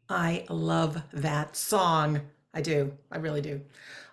I love that song. I do. I really do.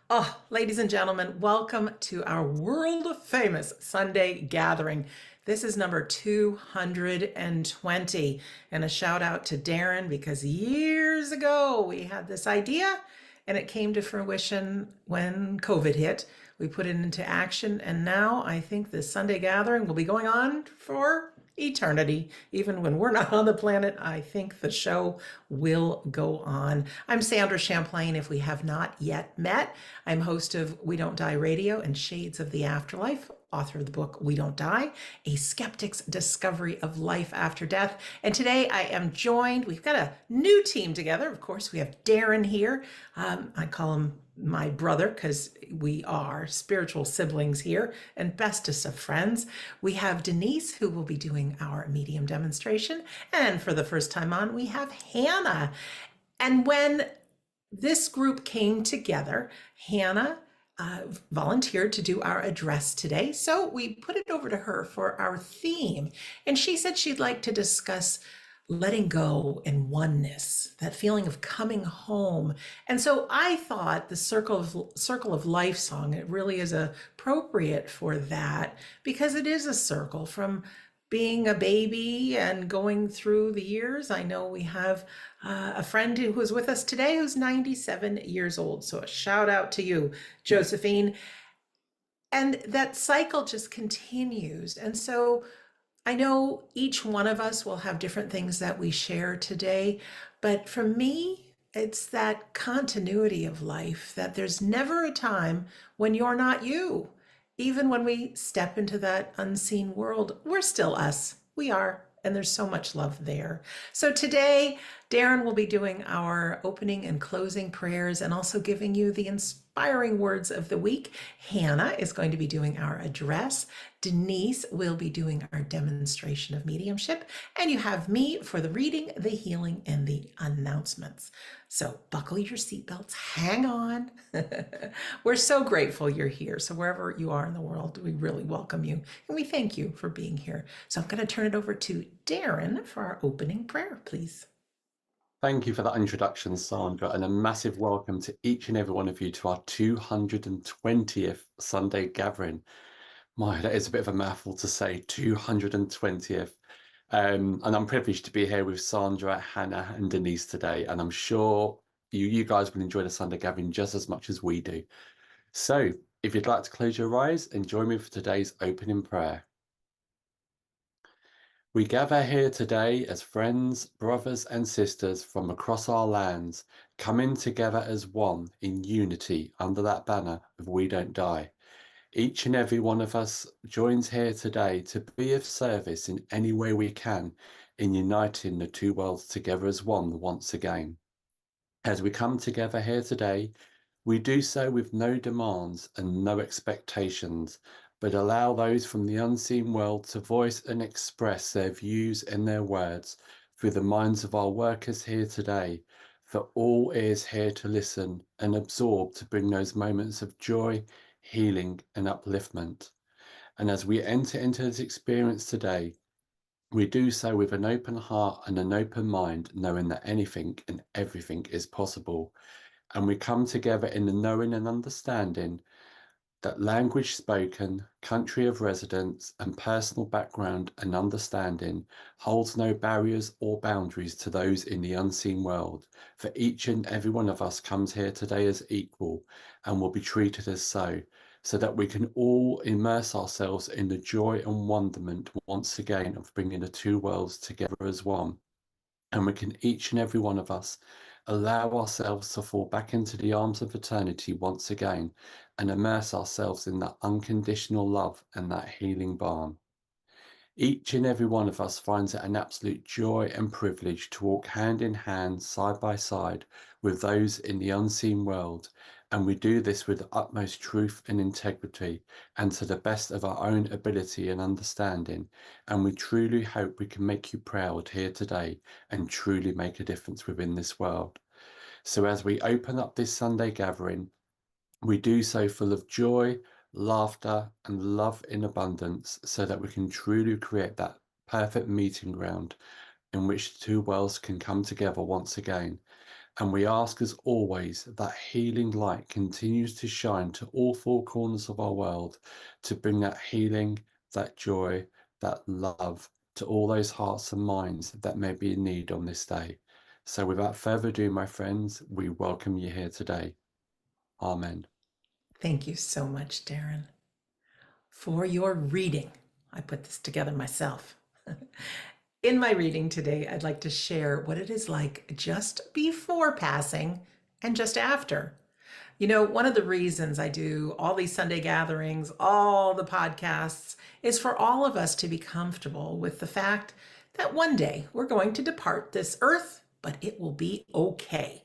Oh, ladies and gentlemen, welcome to our world famous Sunday gathering. This is number 220. And a shout out to Darren because years ago we had this idea and it came to fruition when COVID hit. We put it into action, and now I think this Sunday gathering will be going on for eternity. Even when we're not on the planet, I think the show will go on. I'm Sandra Champlain, if we have not yet met. I'm host of We Don't Die Radio and Shades of the Afterlife, author of the book We Don't Die, A Skeptic's Discovery of Life After Death. And today I am joined, we've got a new team together. Of course, we have Darren here. I call him my brother because we are spiritual siblings here and bestest of friends. We have Denise, who will be doing our medium demonstration. And for the first time on, we have Hannah. And when this group came together, Hannah volunteered to do our address today. So we put it over to her for our theme. And she said she'd like to discuss letting go and oneness, that feeling of coming home. And so I thought the circle of life song, it really is appropriate for that because it is a circle from being a baby and going through the years. I know we have a friend who was with us today who's 97 years old. So a shout out to you, Josephine. And that cycle just continues. And so I know each one of us will have different things that we share today, but for me, it's that continuity of life that there's never a time when you're not you. Even when we step into that unseen world, we're still us. We are. And there's so much love there. So today, Darren will be doing our opening and closing prayers and also giving you the inspiring words of the week. Hannah is going to be doing our address. Denise will be doing our demonstration of mediumship. And you have me for the reading, the healing, and the announcements. So buckle your seatbelts, hang on. We're so grateful you're here. So wherever you are in the world, we really welcome you and we thank you for being here. So I'm going to turn it over to Darren for our opening prayer, please. Thank you for that introduction, Sandra, and a massive welcome to each and every one of you to our 220th Sunday gathering. My, that is a bit of a mouthful to say, 220th. And I'm privileged to be here with Sandra, Hannah, and Denise today, and I'm sure you guys will enjoy the Sunday gathering just as much as we do. So, if you'd like to close your eyes and join me for today's opening prayer. We gather here today as friends, brothers and sisters from across our lands, coming together as one in unity under that banner of We Don't Die. Each and every one of us joins here today to be of service in any way we can in uniting the two worlds together as one once again. As we come together here today, we do so with no demands and no expectations, but allow those from the unseen world to voice and express their views and their words through the minds of our workers here today, for all ears here to listen and absorb to bring those moments of joy, healing and upliftment. And as we enter into this experience today, we do so with an open heart and an open mind, knowing that anything and everything is possible. And we come together in the knowing and understanding that language spoken, country of residence, and personal background and understanding holds no barriers or boundaries to those in the unseen world, for each and every one of us comes here today as equal and will be treated as so that we can all immerse ourselves in the joy and wonderment once again of bringing the two worlds together as one. And we can each and every one of us allow ourselves to fall back into the arms of eternity once again and immerse ourselves in that unconditional love and that healing balm. Each and every one of us finds it an absolute joy and privilege to walk hand in hand, side by side with those in the unseen world, and we do this with the utmost truth and integrity and to the best of our own ability and understanding, and we truly hope we can make you proud here today and truly make a difference within this world. So as we open up this Sunday gathering, we do so full of joy, laughter and love in abundance so that we can truly create that perfect meeting ground in which the two worlds can come together once again. And we ask, as always, that healing light continues to shine to all four corners of our world, to bring that healing, that joy, that love to all those hearts and minds that may be in need on this day. So without further ado, my friends, we welcome you here today. Amen. Thank you so much, Darren, for your reading. I put this together myself. In my reading today, I'd like to share what it is like just before passing and just after. You know, one of the reasons I do all these Sunday gatherings, all the podcasts, is for all of us to be comfortable with the fact that one day we're going to depart this earth, but it will be okay.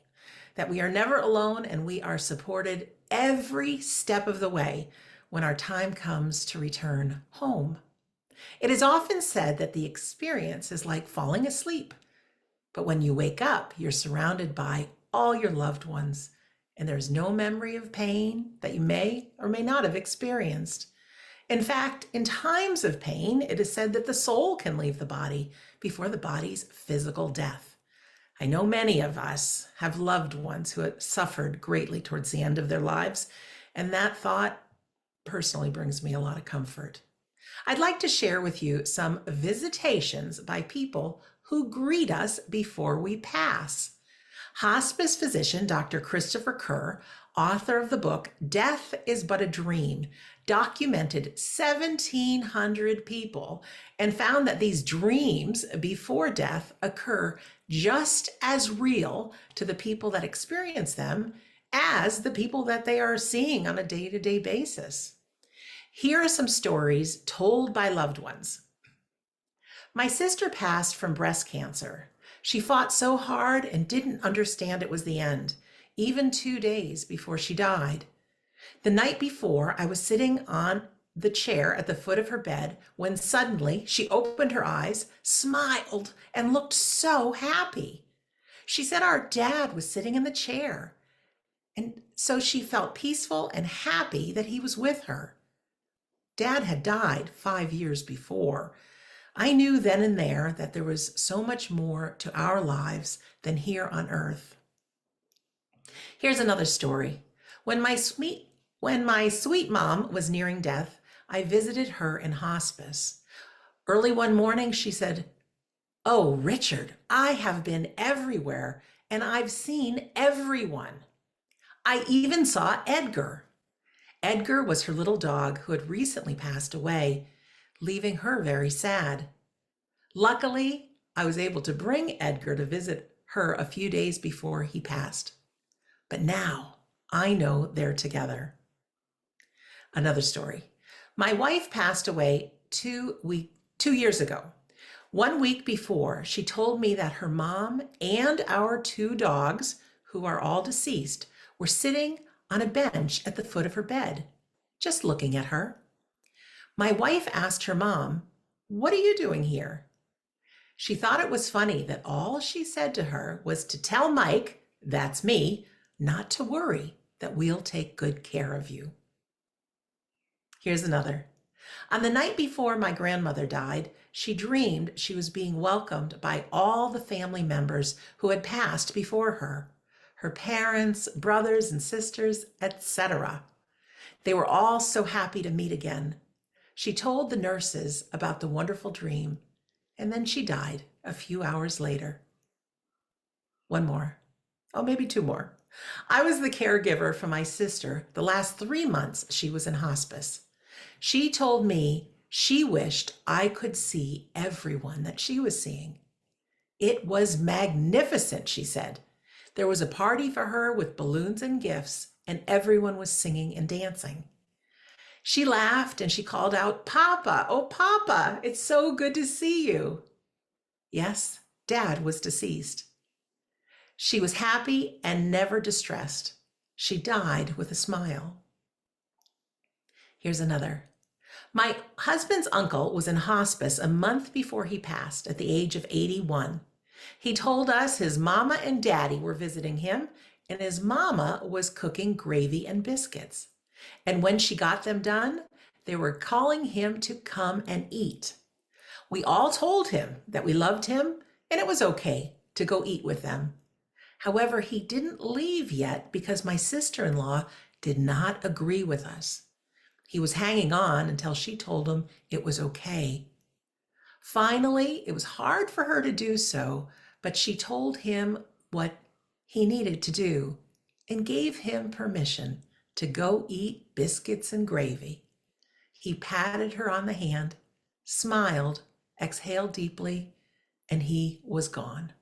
That we are never alone and we are supported every step of the way when our time comes to return home. It is often said that the experience is like falling asleep, but when you wake up, you're surrounded by all your loved ones, and there's no memory of pain that you may or may not have experienced. In fact, in times of pain, it is said that the soul can leave the body before the body's physical death. I know many of us have loved ones who have suffered greatly towards the end of their lives, and that thought personally brings me a lot of comfort. I'd like to share with you some visitations by people who greet us before we pass. Hospice physician Dr. Christopher Kerr, author of the book Death is But a Dream, documented 1,700 people and found that these dreams before death occur just as real to the people that experience them as the people that they are seeing on a day-to-day basis. Here are some stories told by loved ones. My sister passed from breast cancer. She fought so hard and didn't understand it was the end, even 2 days before she died. The night before, I was sitting on the chair at the foot of her bed when suddenly she opened her eyes, smiled, and looked so happy. She said our dad was sitting in the chair, and so she felt peaceful and happy that he was with her. Dad had died 5 years before. I knew then and there that there was so much more to our lives than here on earth. Here's another story. When my sweet mom was nearing death, I visited her in hospice. Early one morning, she said, "Oh, Richard, I have been everywhere and I've seen everyone. I even saw Edgar." Edgar was her little dog who had recently passed away, leaving her very sad. Luckily, I was able to bring Edgar to visit her a few days before he passed. But now I know they're together. Another story. My wife passed away 2 years ago. 1 week before, she told me that her mom and our 2 dogs, who are all deceased, were sitting on a bench at the foot of her bed, just looking at her. My wife asked her mom, "What are you doing here?" She thought it was funny that all she said to her was to tell Mike, that's me, not to worry, that we'll take good care of you. Here's another. On the night before my grandmother died, she dreamed she was being welcomed by all the family members who had passed before her. Her parents, brothers and sisters, etc. They were all so happy to meet again. She told the nurses about the wonderful dream, and then she died a few hours later. One more. Oh, maybe 2 more. I was the caregiver for my sister the last 3 months she was in hospice. She told me she wished I could see everyone that she was seeing. It was magnificent, she said. There was a party for her with balloons and gifts, and everyone was singing and dancing. She laughed and she called out, "Papa, oh Papa, it's so good to see you." Yes, Dad was deceased. She was happy and never distressed. She died with a smile. Here's another. My husband's uncle was in hospice a month before he passed at the age of 81. He told us his mama and daddy were visiting him, and his mama was cooking gravy and biscuits. And when she got them done, they were calling him to come and eat. We all told him that we loved him and it was okay to go eat with them. However, he didn't leave yet because my sister-in-law did not agree with us. He was hanging on until she told him it was okay. Finally, it was hard for her to do so, but she told him what he needed to do and gave him permission to go eat biscuits and gravy. He patted her on the hand, smiled, exhaled deeply, and he was gone.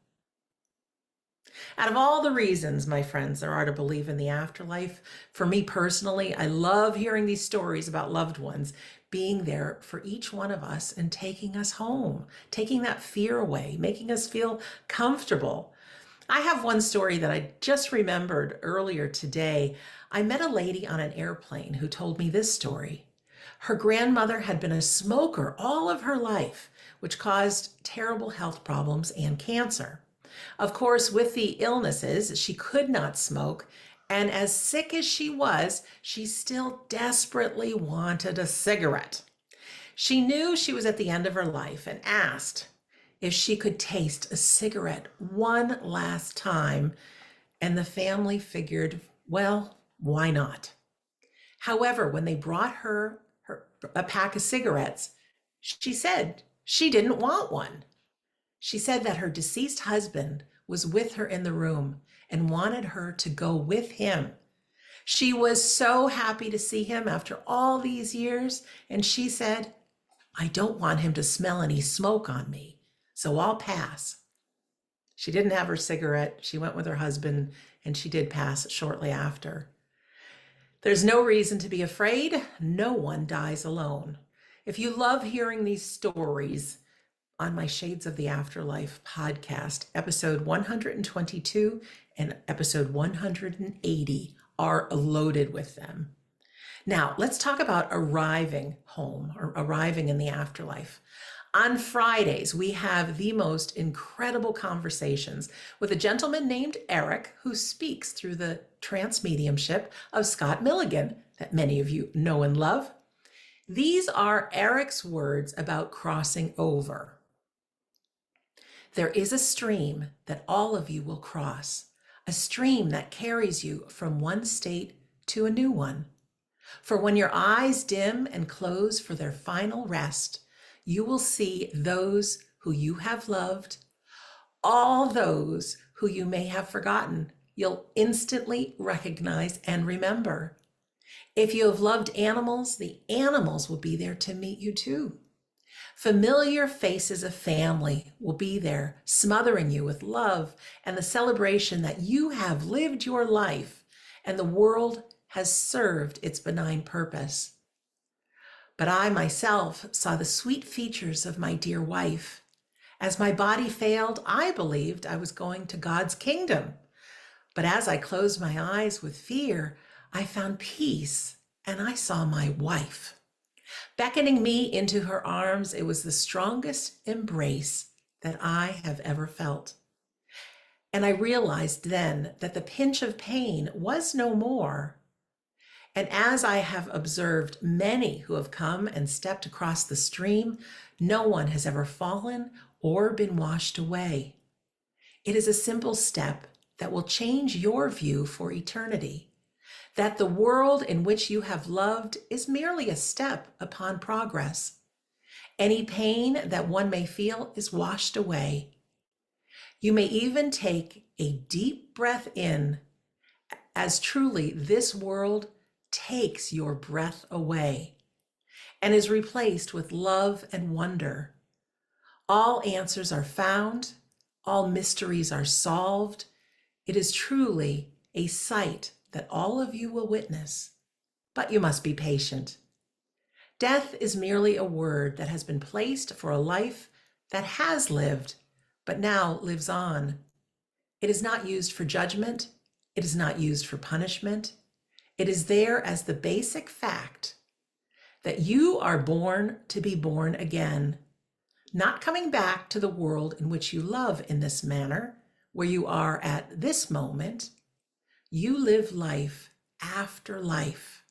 Out of all the reasons, my friends, there are to believe in the afterlife, for me personally, I love hearing these stories about loved ones being there for each one of us and taking us home, taking that fear away, making us feel comfortable. I have one story that I just remembered earlier today. I met a lady on an airplane who told me this story. Her grandmother had been a smoker all of her life, which caused terrible health problems and cancer. Of course, with the illnesses, she could not smoke, and as sick as she still desperately wanted a cigarette. She knew she was at the end of her life and asked if she could taste a cigarette one last time, and the family figured, well, why not? However, when they brought her a pack of cigarettes, she said she didn't want one. She said that her deceased husband was with her in the room and wanted her to go with him. She was so happy to see him after all these years, and she said, I don't want him to smell any smoke on me, so I'll pass. She didn't have her cigarette. She went with her husband, and she did pass shortly after. There's no reason to be afraid. No one dies alone. If you love hearing these stories, on my Shades of the Afterlife podcast, episode 122 and episode 180 are loaded with them. Now, let's talk about arriving home or arriving in the afterlife. On Fridays, we have the most incredible conversations with a gentleman named Eric who speaks through the trance mediumship of Scott Milligan that many of you know and love. These are Eric's words about crossing over. There is a stream that all of you will cross, a stream that carries you from one state to a new one. For when your eyes dim and close for their final rest, you will see those who you have loved, all those who you may have forgotten. You'll instantly recognize and remember. If you have loved animals, the animals will be there to meet you too. Familiar faces of family will be there, smothering you with love and the celebration that you have lived your life and the world has served its benign purpose. But I myself saw the sweet features of my dear wife. As my body failed, I believed I was going to God's kingdom. But as I closed my eyes with fear, I found peace and I saw my wife. Beckoning me into her arms, it was the strongest embrace that I have ever felt. And I realized then that the pinch of pain was no more. And as I have observed many who have come and stepped across the stream, no one has ever fallen or been washed away. It is a simple step that will change your view for eternity. That the world in which you have loved is merely a step upon progress. Any pain that one may feel is washed away. You may even take a deep breath in, as truly this world takes your breath away and is replaced with love and wonder. All answers are found, all mysteries are solved. It is truly a sight that all of you will witness, but you must be patient. Death is merely a word that has been placed for a life that has lived, but now lives on. It is not used for judgment. It is not used for punishment. It is there as the basic fact that you are born to be born again, not coming back to the world in which you love in this manner, where you are at this moment. You live life after life.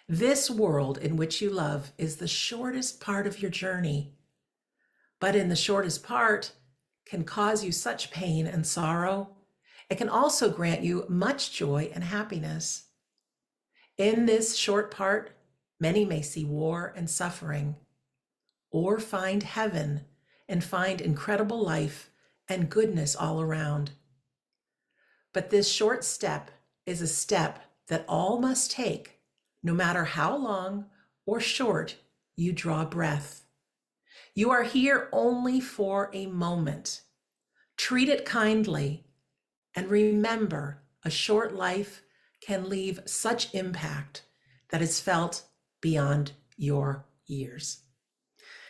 This world in which you love is the shortest part of your journey. But in the shortest part, can cause you such pain and sorrow, it can also grant you much joy and happiness. In this short part, many may see war and suffering, or find heaven and find incredible life and goodness all around. But this short step is a step that all must take, no matter how long or short you draw breath. You are here only for a moment. Treat it kindly and remember a short life can leave such impact that is felt beyond your years.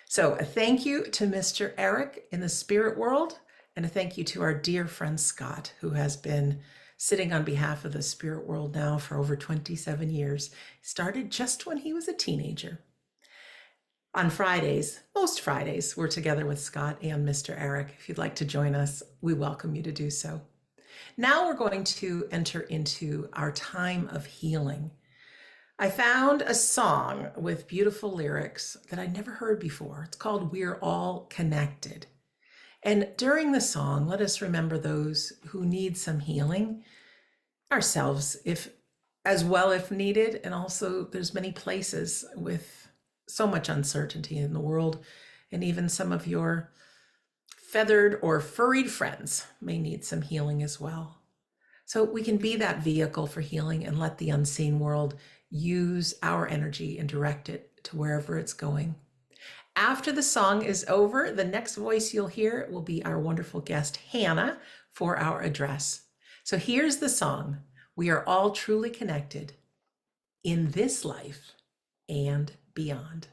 So a thank you to Mr. Eric in the spirit world, and a thank you to our dear friend Scott, who has been sitting on behalf of the spirit world now for over 27 years. He started just when he was a teenager. On Fridays, most Fridays, we're together with Scott and Mr. Eric. If you'd like to join us, we welcome you to do so. Now we're going to enter into our time of healing. I found a song with beautiful lyrics that I'd never heard before. It's called We're All Connected. And during the song, let us remember those who need some healing, ourselves if as well if needed, and also there's many places with so much uncertainty in the world, and even some of your feathered or furried friends may need some healing as well. So we can be that vehicle for healing and let the unseen world use our energy and direct it to wherever it's going. After the song is over, the next voice you'll hear will be our wonderful guest, Hannah, for our address. So here's the song. We are all truly connected in this life and beyond.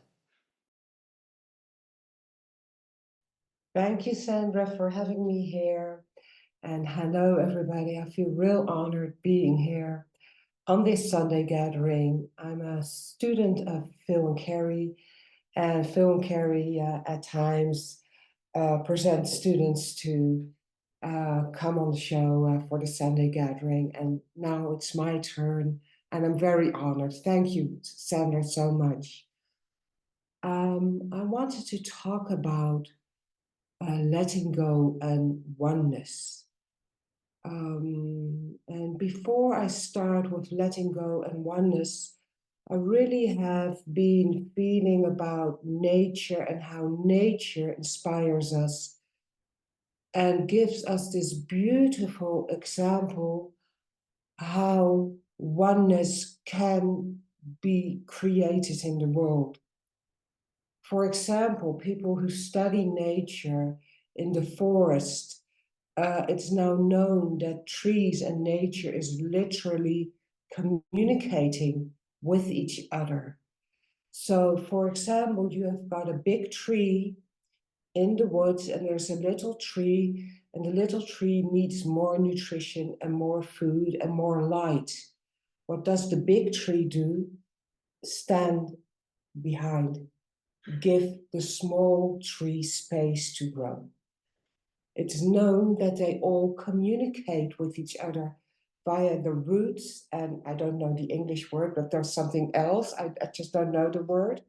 Thank you, Sandra, for having me here. And hello, everybody. I feel real honored being here on this Sunday gathering. I'm a student of Phil and Carrie, and Phil and Carrie at times present students to come on the show for the Sunday gathering. And now it's my turn, and I'm very honored. Thank you, Sandra, so much. I wanted to talk about letting go and oneness. And before I start with letting go and oneness, I really have been feeling about nature and how nature inspires us and gives us this beautiful example how oneness can be created in the world. For example, people who study nature in the forest, it's now known that trees and nature is literally communicating with each other. So, for example, you have got a big tree in the woods, and there's a little tree, and the little tree needs more nutrition and more food and more light. What does the big tree do? Stand behind, give the small tree space to grow. It's known that they all communicate with each other via the roots, and I don't know the English word, but there's something else. I just don't know the word.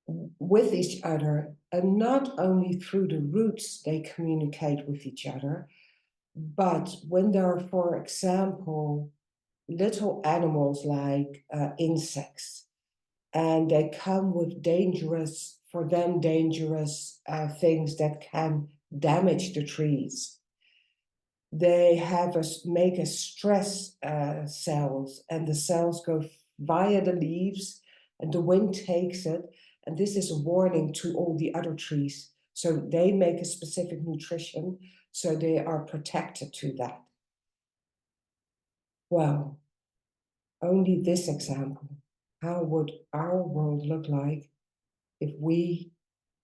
With each other, and not only through the roots they communicate with each other, but when there are, for example, little animals like insects, and they come with dangerous, for them, dangerous things that can damage the trees. They have make a stress cells, and the cells go via the leaves, and the wind takes it, and this is a warning to all the other trees. So they make a specific nutrition, so they are protected to that. Well, only this example. How would our world look like if we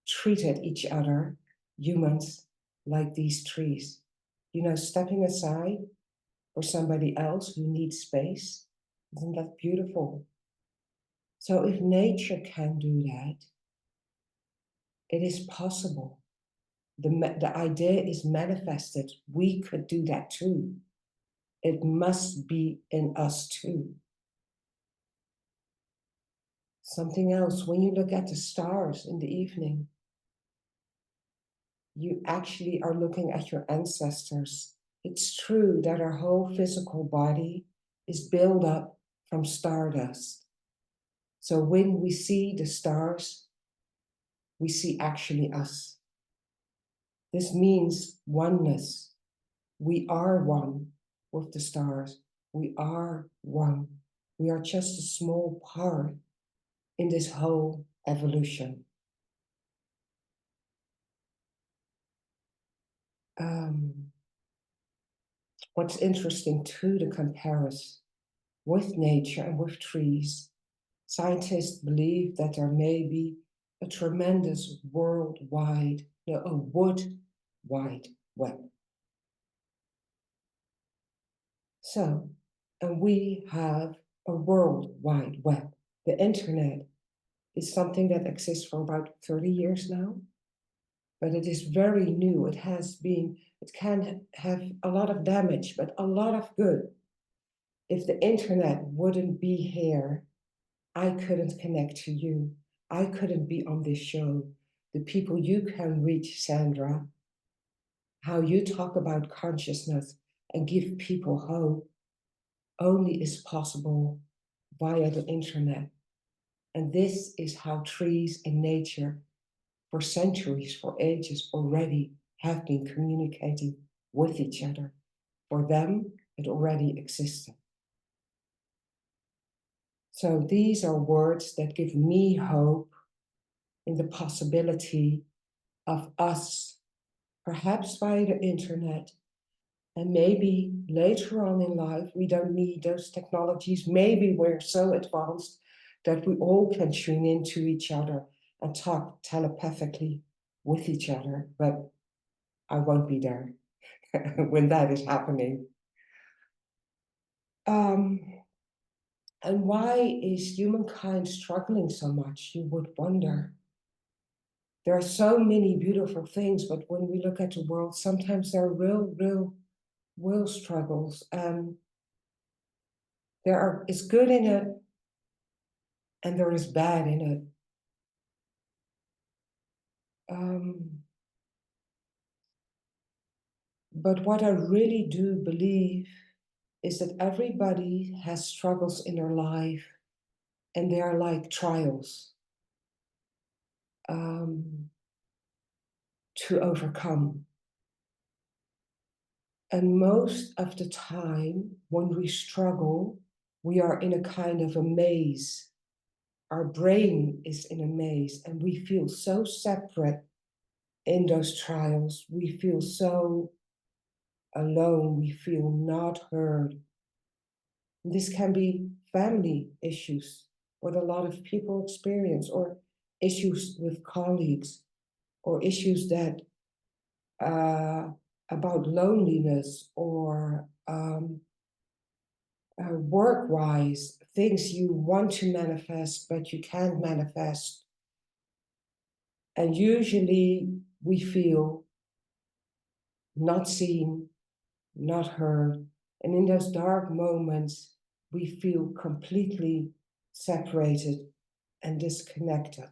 treated each other, humans, like these trees? You know, stepping aside for somebody else who needs space. Isn't that beautiful? So if nature can do that, it is possible. The idea is manifested. We could do that too. It must be in us too. Something else, when you look at the stars in the evening, you actually are looking at your ancestors. It's true that our whole physical body is built up from stardust. So when we see the stars, we see actually us. This means oneness. We are one with the stars. We are one. We are just a small part in this whole evolution. What's interesting too, the comparison with nature and with trees. Scientists believe that there may be a tremendous wood wide web. So, and we have a world wide web. The internet is something that exists for about 30 years now, but it is very new. It can have a lot of damage, but a lot of good. If the internet wouldn't be here, I couldn't connect to you. I couldn't be on this show. The people you can reach, Sandra, how you talk about consciousness and give people hope only is possible via the internet. And this is how trees and nature for centuries, for ages already have been communicating with each other. For them, it already existed. So these are words that give me hope in the possibility of us, perhaps via the internet, and maybe later on in life, we don't need those technologies. Maybe we're so advanced that we all can tune into each other and talk telepathically with each other, but I won't be there when that is happening. And why is humankind struggling so much, you would wonder? There are so many beautiful things, but when we look at the world, sometimes there are real struggles. There is good in it, and there is bad in it. But what I really do believe is that everybody has struggles in their life, and they are like trials to overcome. And most of the time, when we struggle, we are in a kind of a maze. Our brain is in a maze, and we feel so separate in those trials. We feel so alone. We feel not heard. This can be family issues, what a lot of people experience, or issues with colleagues, or issues that about loneliness, or work-wise, things you want to manifest, but you can't manifest. And usually we feel not seen, not heard. And in those dark moments, we feel completely separated and disconnected.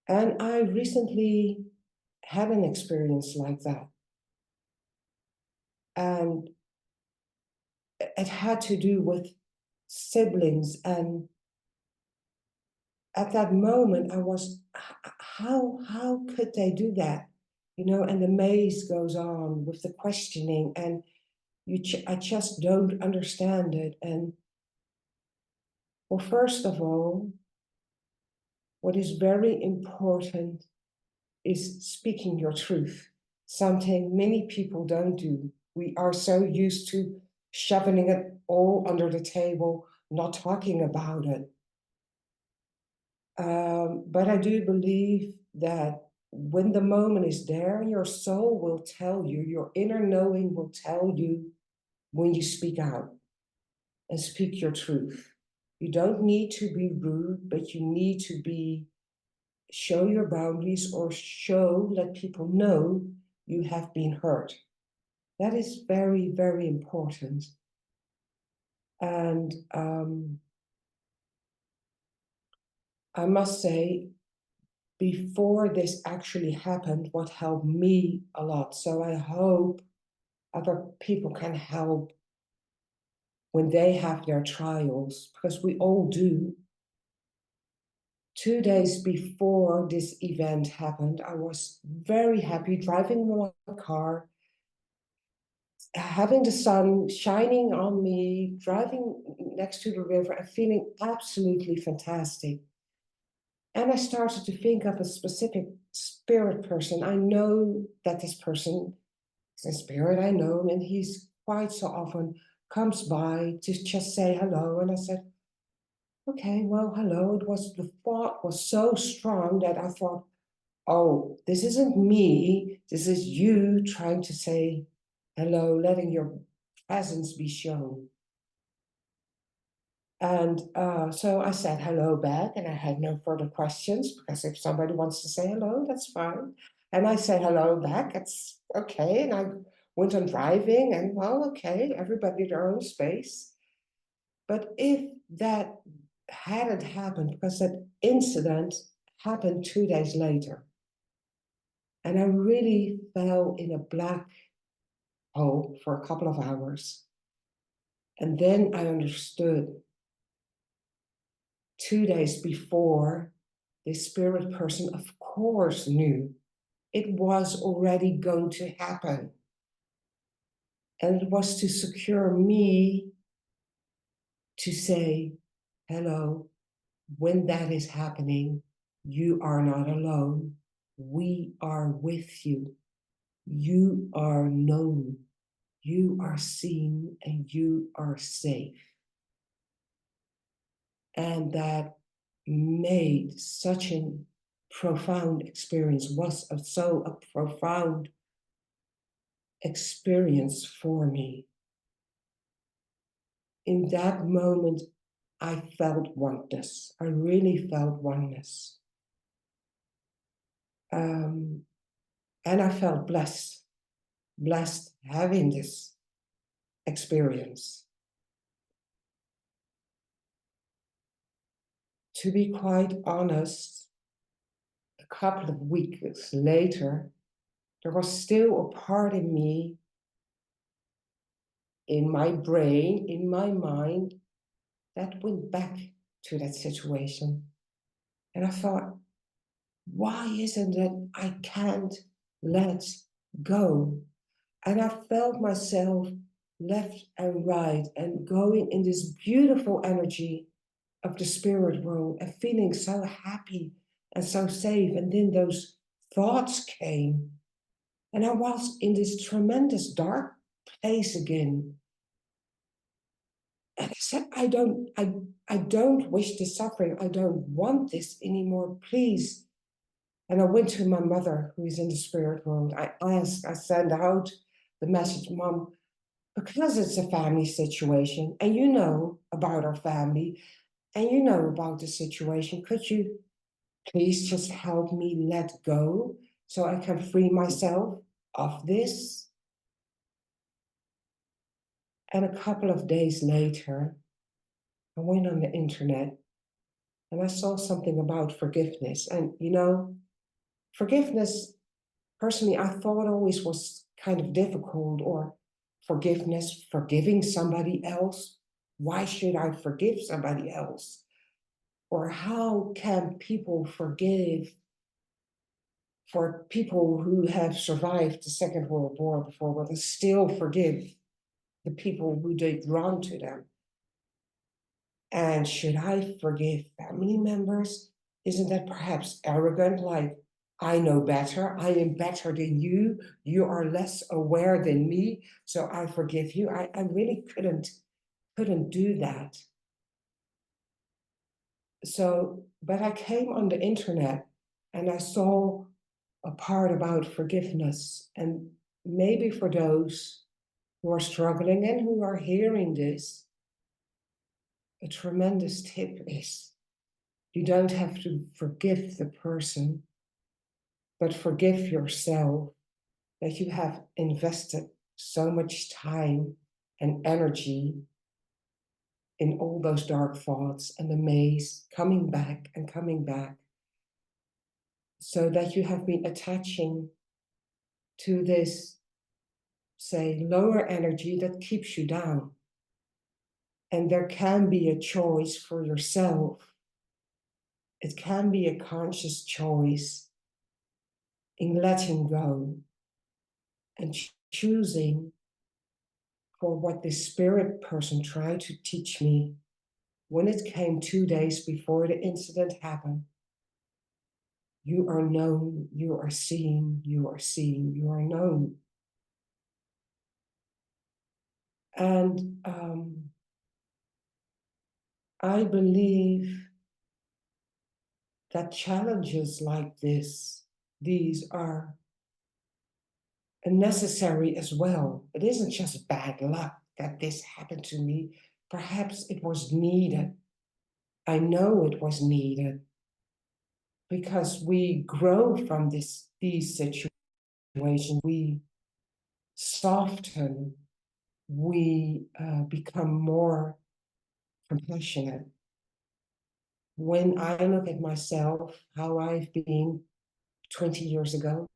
And I recently had an experience like that. And it had to do with siblings. And at that moment, I was, how could they do that? You know, and the maze goes on with the questioning, and I just don't understand it. And well, first of all, what is very important is speaking your truth, something many people don't do. We are so used to shoving it all under the table, not talking about it. But I do believe that when the moment is there, your soul will tell you, your inner knowing will tell you when you speak out and speak your truth. You don't need to be rude, but you need to show your boundaries, or let people know you have been hurt. That is very, very important. And I must say, before this actually happened, what helped me a lot. So I hope other people can help when they have their trials, because we all do. 2 days before this event happened, I was very happy driving my car, having the sun shining on me, driving next to the river and feeling absolutely fantastic. And I started to think of a specific spirit person. I know that this person is a spirit, I know him, and he's quite so often comes by to just say hello. And I said, okay, well, hello. The thought was so strong that I thought, oh, this isn't me. This is you trying to say hello, letting your presence be shown. And so I said hello back, and I had no further questions, because if somebody wants to say hello, that's fine. And I said hello back, it's okay. And I went on driving, and well, okay, everybody their own space. But if that hadn't happened, because that incident happened 2 days later, and I really fell in a black hole for a couple of hours. And then I understood 2 days before, the spirit person, of course, knew it was already going to happen. And it was to secure me to say, hello, when that is happening, you are not alone. We are with you. You are known. You are seen and you are safe. And that made such a profound experience, was a profound experience for me. In that moment, I felt oneness. I really felt oneness. And I felt blessed having this experience. To be quite honest, a couple of weeks later, there was still a part of me in my brain, in my mind, that went back to that situation. And I thought, why isn't it I can't let go? And I felt myself left and right and going in this beautiful energy of the spirit world and feeling so happy and so safe. And then those thoughts came, and I was in this tremendous dark place again. And I said, I don't wish this suffering. I don't want this anymore, please. And I went to my mother, who is in the spirit world. I sent out the message, Mom, because it's a family situation, and you know about our family, and you know about the situation, could you please just help me let go so I can free myself of this? And a couple of days later, I went on the internet and I saw something about forgiveness. And you know, forgiveness, personally, I thought always was kind of difficult, or forgiveness, forgiving somebody else. Why should I forgive somebody else? Or how can people forgive for people who have survived the Second World War before, but they still forgive the people who did wrong to them? And should I forgive family members? Isn't that perhaps arrogant? Like, I know better. I am better than you. You are less aware than me, so I forgive you. I really couldn't do that. So, but I came on the internet and I saw a part about forgiveness. And maybe for those who are struggling and who are hearing this, a tremendous tip is, you don't have to forgive the person, but forgive yourself, that you have invested so much time and energy in all those dark thoughts and the maze, coming back and coming back. so that you have been attaching to this, say, lower energy that keeps you down. And there can be a choice for yourself. It can be a conscious choice in letting go and choosing for what this spirit person tried to teach me when it came 2 days before the incident happened. You are known, you are seen, you are seen, you are known. And I believe that challenges like these are necessary as well. It isn't just bad luck that this happened to me. Perhaps it was needed. I know it was needed because we grow from these situations. We soften. We become more compassionate. When I look at myself, how I've been 20 years ago,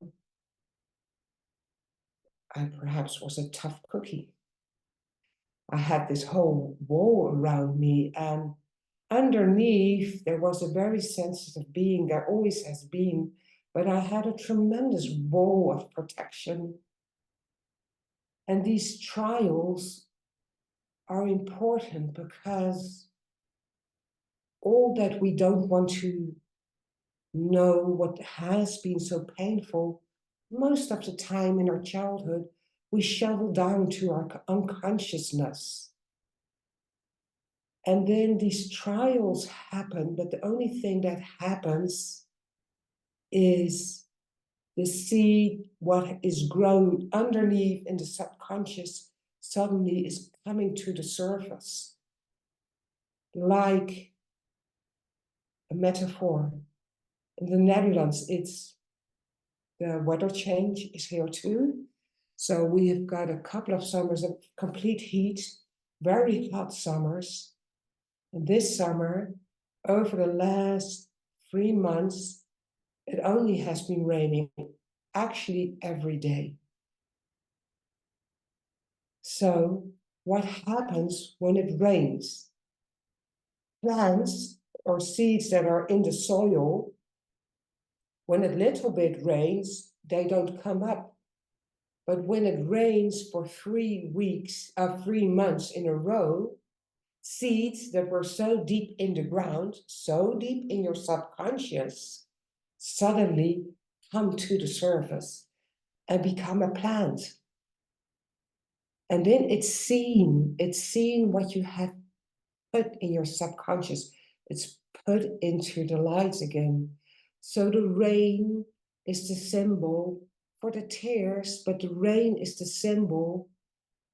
I perhaps was a tough cookie. I had this whole wall around me, and underneath there was a very sensitive being. There always has been, but I had a tremendous wall of protection. And these trials are important because all that we don't want to know, what has been so painful, most of the time in our childhood, we shovel down to our unconsciousness. And then these trials happen, but the only thing that happens is the seed, what is grown underneath in the subconscious, suddenly is coming to the surface. Like a metaphor. In the Netherlands, it's the weather change is here too. So we have got a couple of summers of complete heat, very hot summers. And this summer, over the last 3 months, it only has been raining actually every day. So what happens when it rains? Plants or seeds that are in the soil, when a little bit rains, they don't come up. But when it rains for 3 months in a row, seeds that were so deep in the ground, so deep in your subconscious, suddenly come to the surface and become a plant. And then it's seen what you have put in your subconscious. It's put into the light again. So the rain is the symbol for the tears, but the rain is the symbol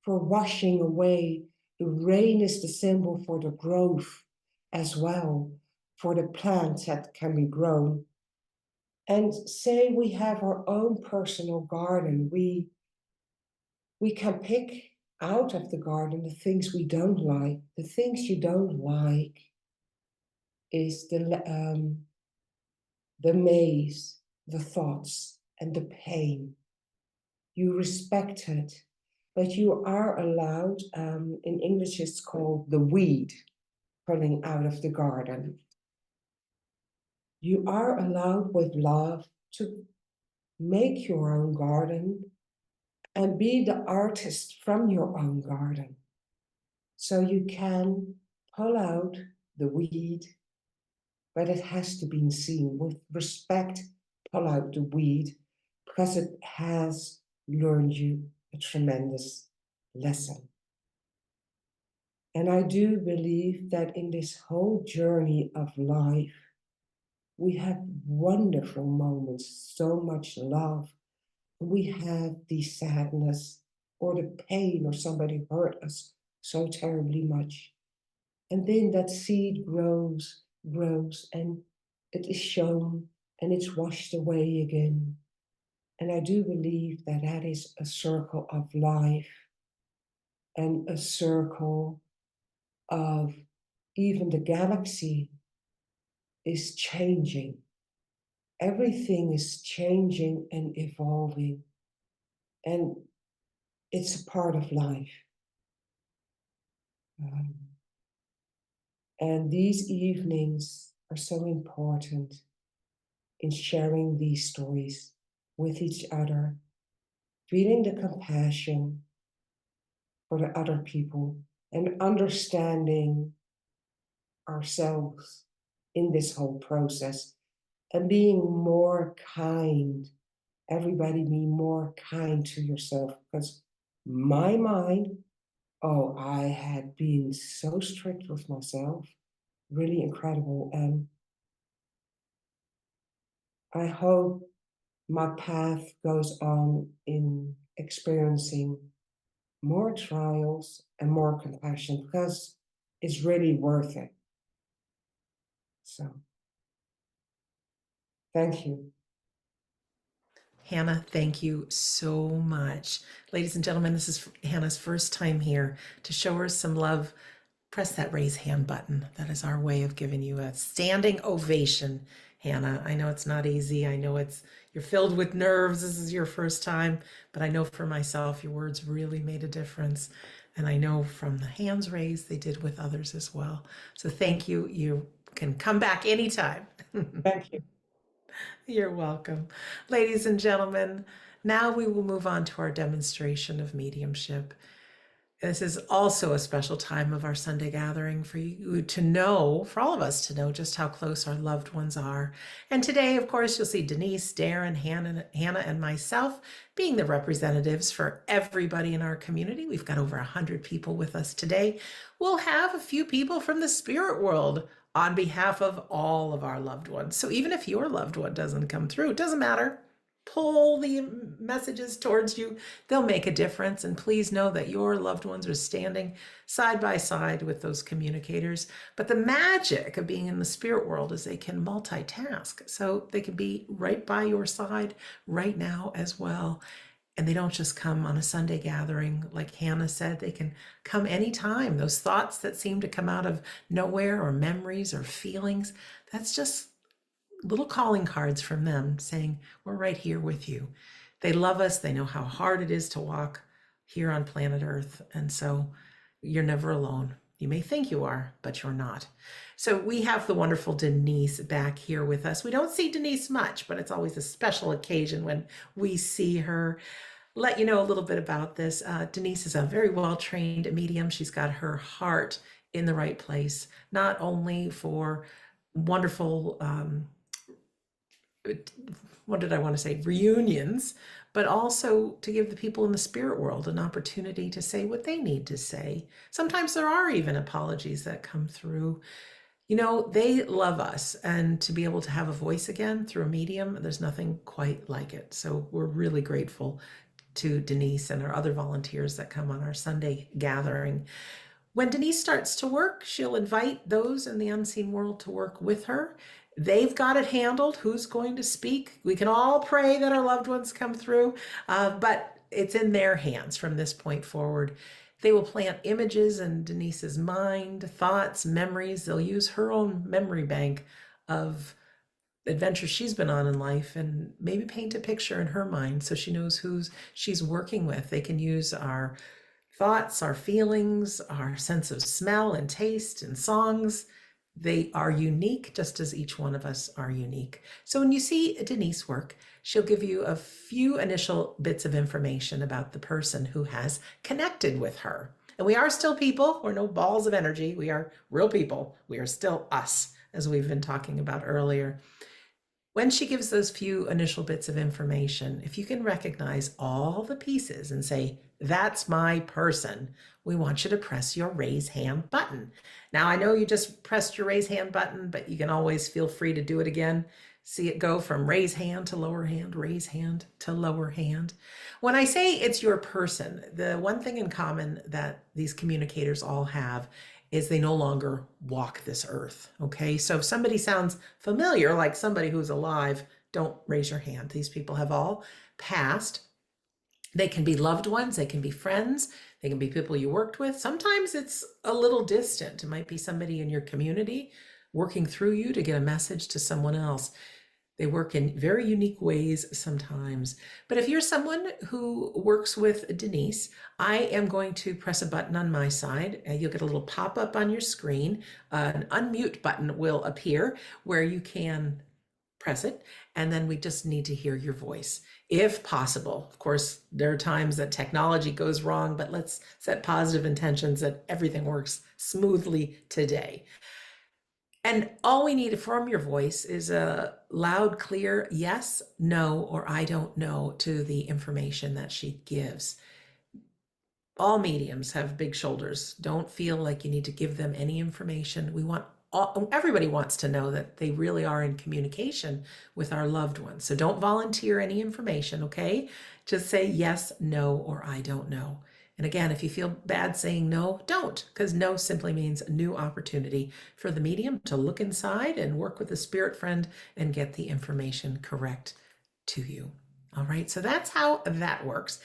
for washing away. The rain is the symbol for the growth as well, for the plants that can be grown. And say we have our own personal garden, we can pick out of the garden the things we don't like. The things you don't like is the maze, the thoughts, and the pain. You respect it, but you are allowed, in English it's called the weed, pulling out of the garden. You are allowed with love to make your own garden and be the artist from your own garden. So you can pull out the weed, but it has to be seen with respect. Pull out the weed because it has learned you a tremendous lesson. And I do believe that in this whole journey of life, we have wonderful moments, so much love. We have the sadness or the pain or somebody hurt us so terribly much. And then that seed grows, and it is shown and it's washed away again. And I do believe that that is a circle of life and a circle of even the galaxy is changing. everything is changing and evolving, and it's a part of life. Um, and these evenings are so important in sharing these stories with each other, feeling the compassion for the other people, and understanding ourselves in this whole process, and being more kind. Everybody be more kind to yourself, because my mind, oh, I had been so strict with myself, really incredible. And I hope my path goes on in experiencing more trials and more compassion, because it's really worth it. So, thank you. Hannah, thank you so much. Ladies and gentlemen, this is Hannah's first time here. To show her some love, press that raise hand button. That is our way of giving you a standing ovation, Hannah. I know it's not easy. I know you're filled with nerves. This is your first time, but I know for myself, your words really made a difference. And I know from the hands raised, they did with others as well. So thank you. You can come back anytime. Thank you. You're welcome. Ladies and gentlemen, now we will move on to our demonstration of mediumship. This is also a special time of our Sunday gathering for you to know, for all of us to know just how close our loved ones are. And today, of course, you'll see Denise, Darren, Hannah, and myself being the representatives for everybody in our community. We've got over 100 people with us today. We'll have a few people from the spirit world on behalf of all of our loved ones. So even if your loved one doesn't come through, it doesn't matter. Pull the messages towards you. They'll make a difference. And please know that your loved ones are standing side by side with those communicators. But the magic of being in the spirit world is they can multitask. So they can be right by your side right now as well. And they don't just come on a Sunday gathering. Like Hannah said, they can come anytime. Those thoughts that seem to come out of nowhere, or memories or feelings, that's just little calling cards from them saying, we're right here with you. They love us. They know how hard it is to walk here on planet Earth. And so you're never alone. You may think you are, but you're not. So we have the wonderful Denise back here with us. We don't see Denise much, but it's always a special occasion when we see her. Let you know a little bit about this. Denise is a very well-trained medium. She's got her heart in the right place, not only for wonderful what did I want to say, reunions, but also to give the people in the spirit world an opportunity to say what they need to say. Sometimes there are even apologies that come through. You know, they love us, and to be able to have a voice again through a medium, there's nothing quite like it. So we're really grateful to Denise and our other volunteers that come on our Sunday gathering. When Denise starts to work, she'll invite those in the unseen world to work with her. They've got it handled. Who's going to speak? We can all pray that our loved ones come through, but it's in their hands from this point forward. They will plant images in Denise's mind, thoughts, memories. They'll use her own memory bank of adventures she's been on in life, and maybe paint a picture in her mind so she knows who she's working with. They can use our thoughts, our feelings, our sense of smell and taste and songs. They are unique, just as each one of us are unique. So when you see Denise work, she'll give you a few initial bits of information about the person who has connected with her. And we are still people. We're no balls of energy. We are real people. We are still us, as we've been talking about earlier. When she gives those few initial bits of information, if you can recognize all the pieces and say, that's my person, we want you to press your raise hand button. Now, I know you just pressed your raise hand button, but you can always feel free to do it again. See it go from raise hand to lower hand, raise hand to lower hand. When I say it's your person, the one thing in common that these communicators all have is they no longer walk this earth. Okay, so if somebody sounds familiar, like somebody who's alive, don't raise your hand. These people have all passed. They can be loved ones, they can be friends, they can be people you worked with. Sometimes it's a little distant. It might be somebody in your community working through you to get a message to someone else. They work in very unique ways sometimes. But if you're someone who works with Denise, I am going to press a button on my side. You'll get a little pop up on your screen. An unmute button will appear where you can press it. And then we just need to hear your voice, if possible. Of course, there are times that technology goes wrong, but let's set positive intentions that everything works smoothly today. And all we need from your voice is a loud, clear yes, no, or I don't know to the information that she gives. All mediums have big shoulders. Don't feel like you need to give them any information. Everybody wants to know that they really are in communication with our loved ones. So don't volunteer any information, okay? Just say yes, no, or I don't know. And again, if you feel bad saying no, don't, because no simply means a new opportunity for the medium to look inside and work with a spirit friend and get the information correct to you. All right, so that's how that works.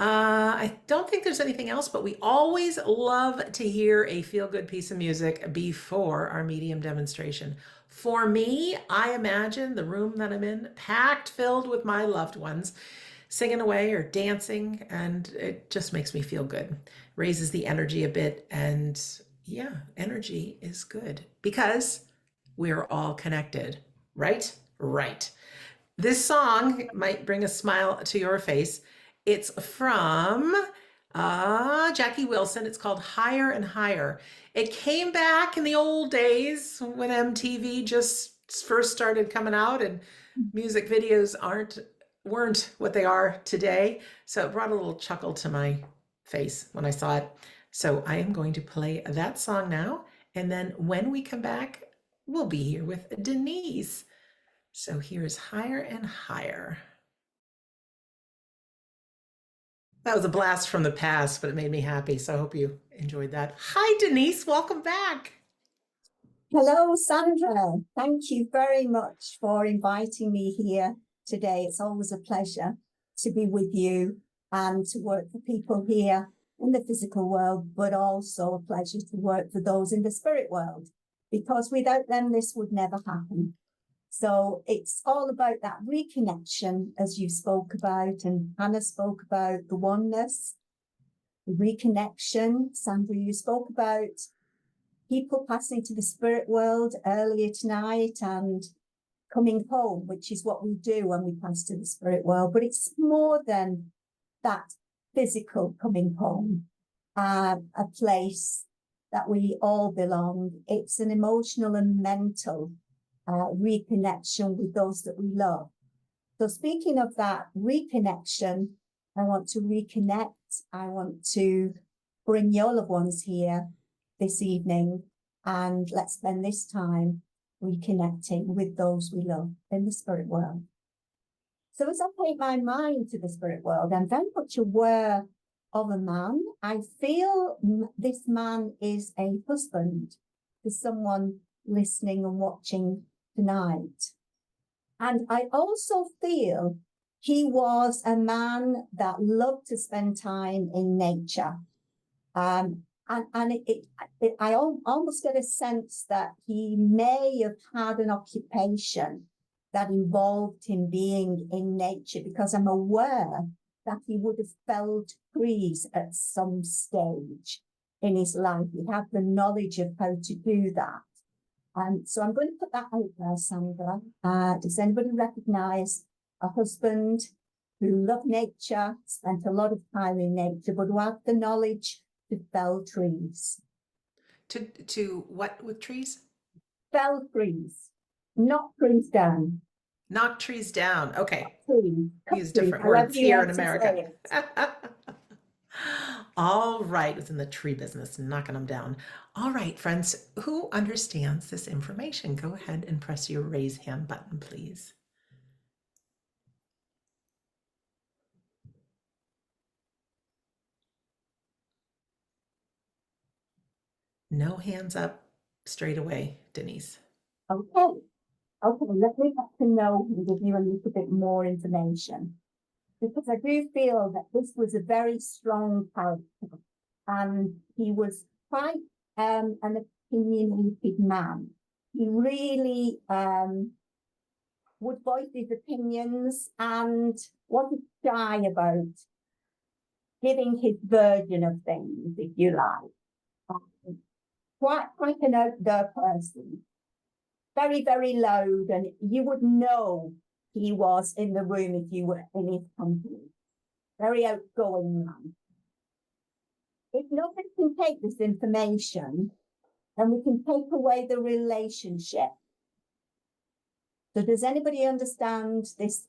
I don't think there's anything else, but we always love to hear a feel-good piece of music before our medium demonstration. For me, I imagine the room that I'm in packed, filled with my loved ones, singing away or dancing, and it just makes me feel good. Raises the energy a bit, and yeah, energy is good because we're all connected, right? Right. This song might bring a smile to your face. It's from Jackie Wilson. It's called Higher and Higher. It came back in the old days when MTV just first started coming out and music videos weren't what they are today. So it brought a little chuckle to my face when I saw it. So I am going to play that song now. And then when we come back, we'll be here with Denise. So here's Higher and Higher. That was a blast from the past, but it made me happy. So I hope you enjoyed that. Hi, Denise. Welcome back. Hello, Sandra. Thank you very much for inviting me here today. It's always a pleasure to be with you and to work for people here in the physical world, but also a pleasure to work for those in the spirit world, because without them, this would never happen. So it's all about that reconnection, as you spoke about, and Hannah spoke about the oneness, the reconnection. Sandra, you spoke about people passing to the spirit world earlier tonight and coming home, which is what we do when we pass to the spirit world. But it's more than that physical coming home, a place that we all belong. It's an emotional and mental reconnection with those that we love. So speaking of that reconnection, I want to reconnect. I want to bring your loved ones here this evening, and let's spend this time reconnecting with those we love in the spirit world. So as I take my mind to the spirit world, I'm very much aware of a man. I feel this man is a husband to someone listening and watching tonight. And I also feel he was a man that loved to spend time in nature. I almost get a sense that he may have had an occupation that involved him being in nature, because I'm aware that he would have felled trees at some stage in his life. He had the knowledge of how to do that. So I'm going to put that out there, Sandra. Does anybody recognise a husband who loved nature, spent a lot of time in nature, but who had the knowledge to fell trees? To what with trees? Fell trees, knock trees down. Knock trees down. Okay. Trees, Use different words here in America. It. All right, within the tree business, knocking them down. All right, friends, who understands this information? Go ahead and press your raise hand button, please. No hands up straight away, Denise. Okay, let me get to know and give you a little bit more information, because I do feel that this was a very strong character, and he was quite an opinionated man. He really would voice his opinions and wasn't shy about giving his version of things, if you like. Quite an out-there person. Very, very loud, and you would know he was in the room if you were in his company. Very outgoing man. If nobody can take this information, then we can take away the relationship. So does anybody understand this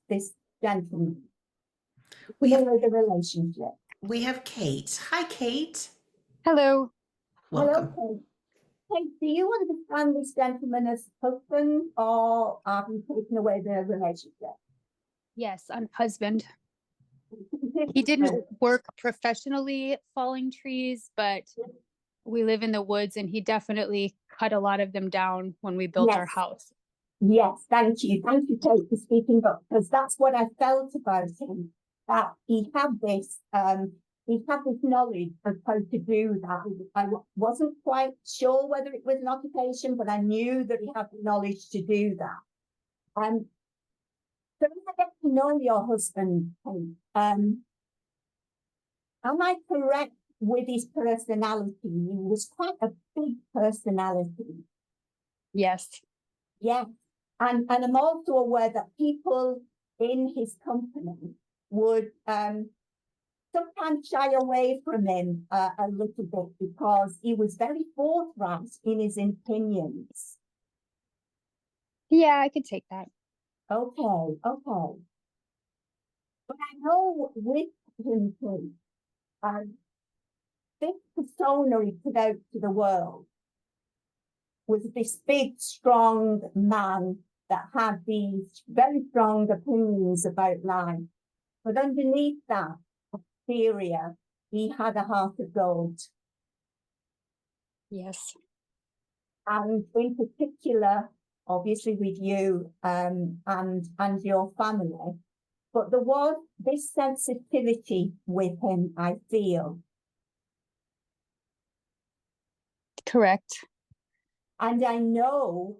gentleman? We have, The relationship. we have Kate. Hi, Kate. Hello. Welcome. Hello, Kate. Kate, do you understand this gentleman as husband, or have you taken away the relationship? Yes, I'm husband. He didn't work professionally falling trees, but we live in the woods and he definitely cut a lot of them down when we built our Yes. house. Yes, thank you. Thank you, Kate, for speaking up, because that's what I felt about him, that he had this knowledge of how to do that. I wasn't quite sure whether it was an occupation, but I knew that he had the knowledge to do that. So as I get to know your husband, Kate, am I correct with his personality? He was quite a big personality. Yes. Yeah. And I'm also aware that people in his company would sometimes shy away from him a little bit because he was very forthright in his opinions. Yeah, I could take that. Okay. But I know with him too, this persona he put out to the world was this big, strong man that had these very strong opinions about life. But underneath that exterior, he had a heart of gold. Yes. And in particular, obviously with you and your family, but there was this sensitivity with him, I feel. Correct. And I know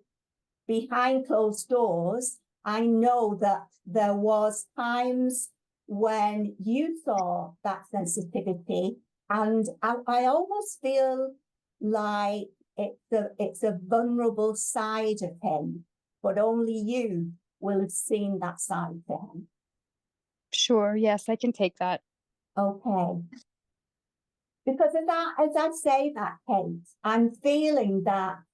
behind closed doors, I know that there was times when you saw that sensitivity, and I almost feel like it's a vulnerable side of him, but only you will have seen that side to him. Sure. Yes, I can take that. Okay. Because as I say that, Kate, I'm feeling that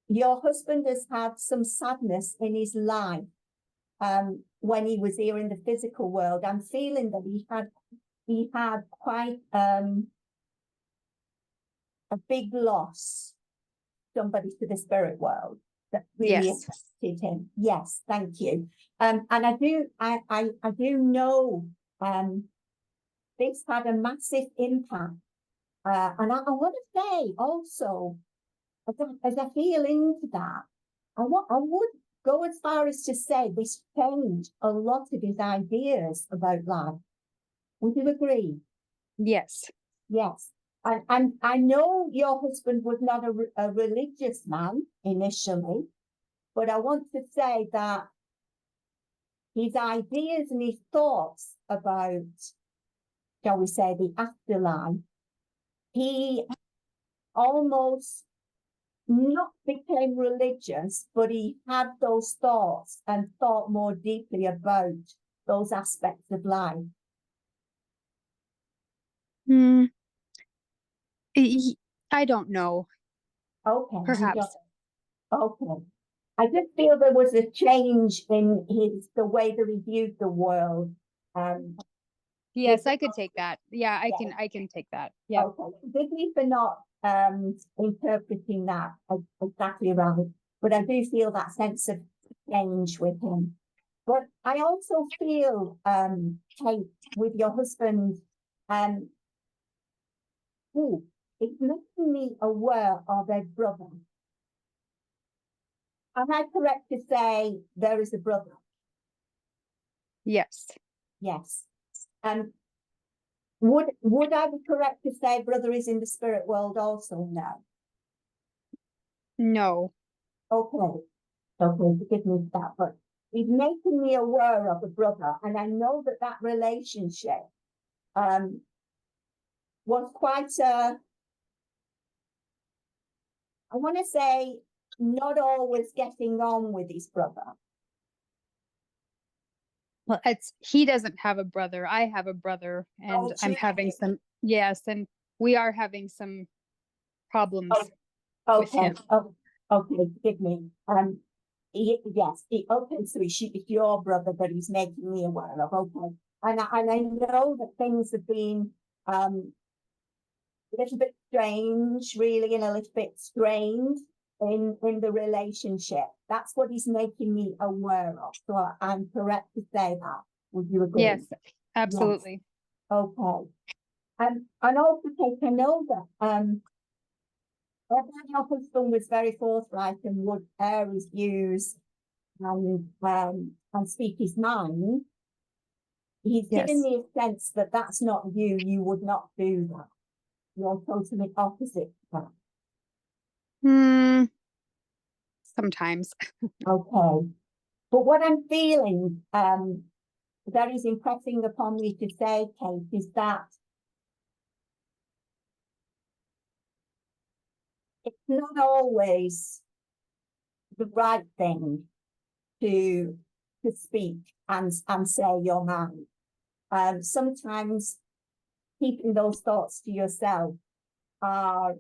your husband has had some sadness in his life when he was here in the physical world. I'm feeling that he had quite a big loss, somebody to the spirit world that really Yes. affected him. Yes, thank you. And I do know this had a massive impact. And I want to say also, as I feel into that, I would go as far as to say this changed a lot of his ideas about life. Would you agree? Yes. Yes. And I know your husband was not a religious man initially, but I want to say that his ideas and his thoughts about, shall we say, the afterlife, he almost not became religious, but he had those thoughts and thought more deeply about those aspects of life. I don't know. Okay. Perhaps. Okay. I just feel there was a change in the way that he viewed the world. Yes, I could take that. Yeah, I can take that. Yeah. Okay. Forgive me for not interpreting that exactly right, but I do feel that sense of change with him. But I also feel, Kate, with your husband, it's making me aware of a brother. Am I correct to say there is a brother? Yes. Yes. Would I be correct to say brother is in the spirit world also? No. No. Okay. Okay, forgive me for that, but he's making me aware of a brother, and I know that that relationship was quite a, I want to say, not always getting on with his brother. Well, he doesn't have a brother. I have a brother, and I'm having some, yes, and we are having some problems with Okay, him. okay, forgive me. Yes, okay, so it's your brother that he's making me aware of. Okay, and I know that things have been a little bit strange, really, and a little bit strained in the relationship. That's what he's making me aware of. So I'm correct to say that. Would you agree? Yes, absolutely. Yes. Okay. And also, Kate, I know that your husband was very forthright and would air his views and speak his mind. He's given Yes. me a sense that that's not you. You would not do that. You're totally opposite to Sometimes. that. Okay. But what I'm feeling that is impressing upon me to say, Kate, is that it's not always the right thing to speak and say your mind. Sometimes keeping those thoughts to yourself are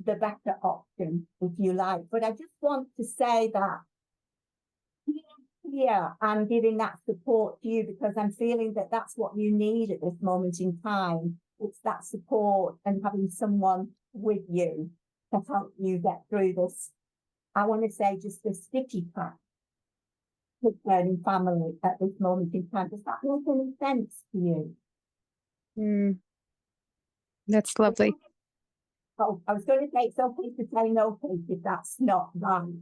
the better option, if you like. But I just want to say that here I'm giving that support to you because I'm feeling that that's what you need at this moment in time. It's that support and having someone with you to help you get through this. I want to say just the sticky patch concerning family at this moment in time. Does that make any sense to you? That's lovely. Oh, I was going to say it's okay to say no, Kate, if that's not right.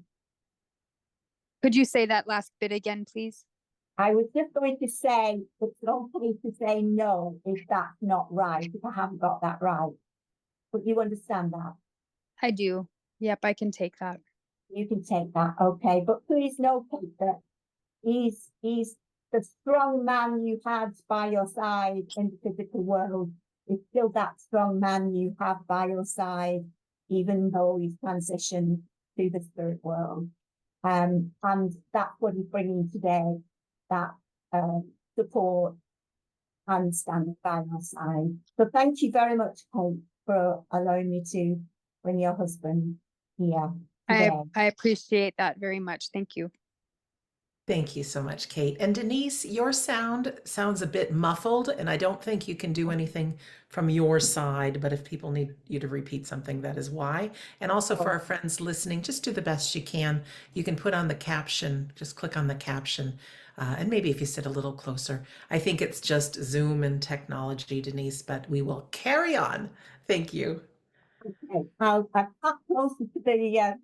Could you say that last bit again, please? I was just going to say it's okay to say no if that's not right, if I haven't got that right. But you understand that? I do. Yep, I can take that. You can take that, okay. But please know, Kate, that he's the strong man you had by your side in the physical world is still that strong man you have by your side, even though he's transitioned to the spirit world. And that's what he's bringing today, that support and standing by your side. So thank you very much, Kate, for allowing me to bring your husband here today. I appreciate that very much. Thank you. Thank you so much, Kate. And Denise, your sound sounds a bit muffled, and I don't think you can do anything from your side, but if people need you to repeat something, that is why. And also for our friends listening, just do the best you can. You can put on the caption, just click on the caption, and maybe if you sit a little closer. I think it's just Zoom and technology, Denise, but we will carry on. Thank you. Okay, I'll cut closer to the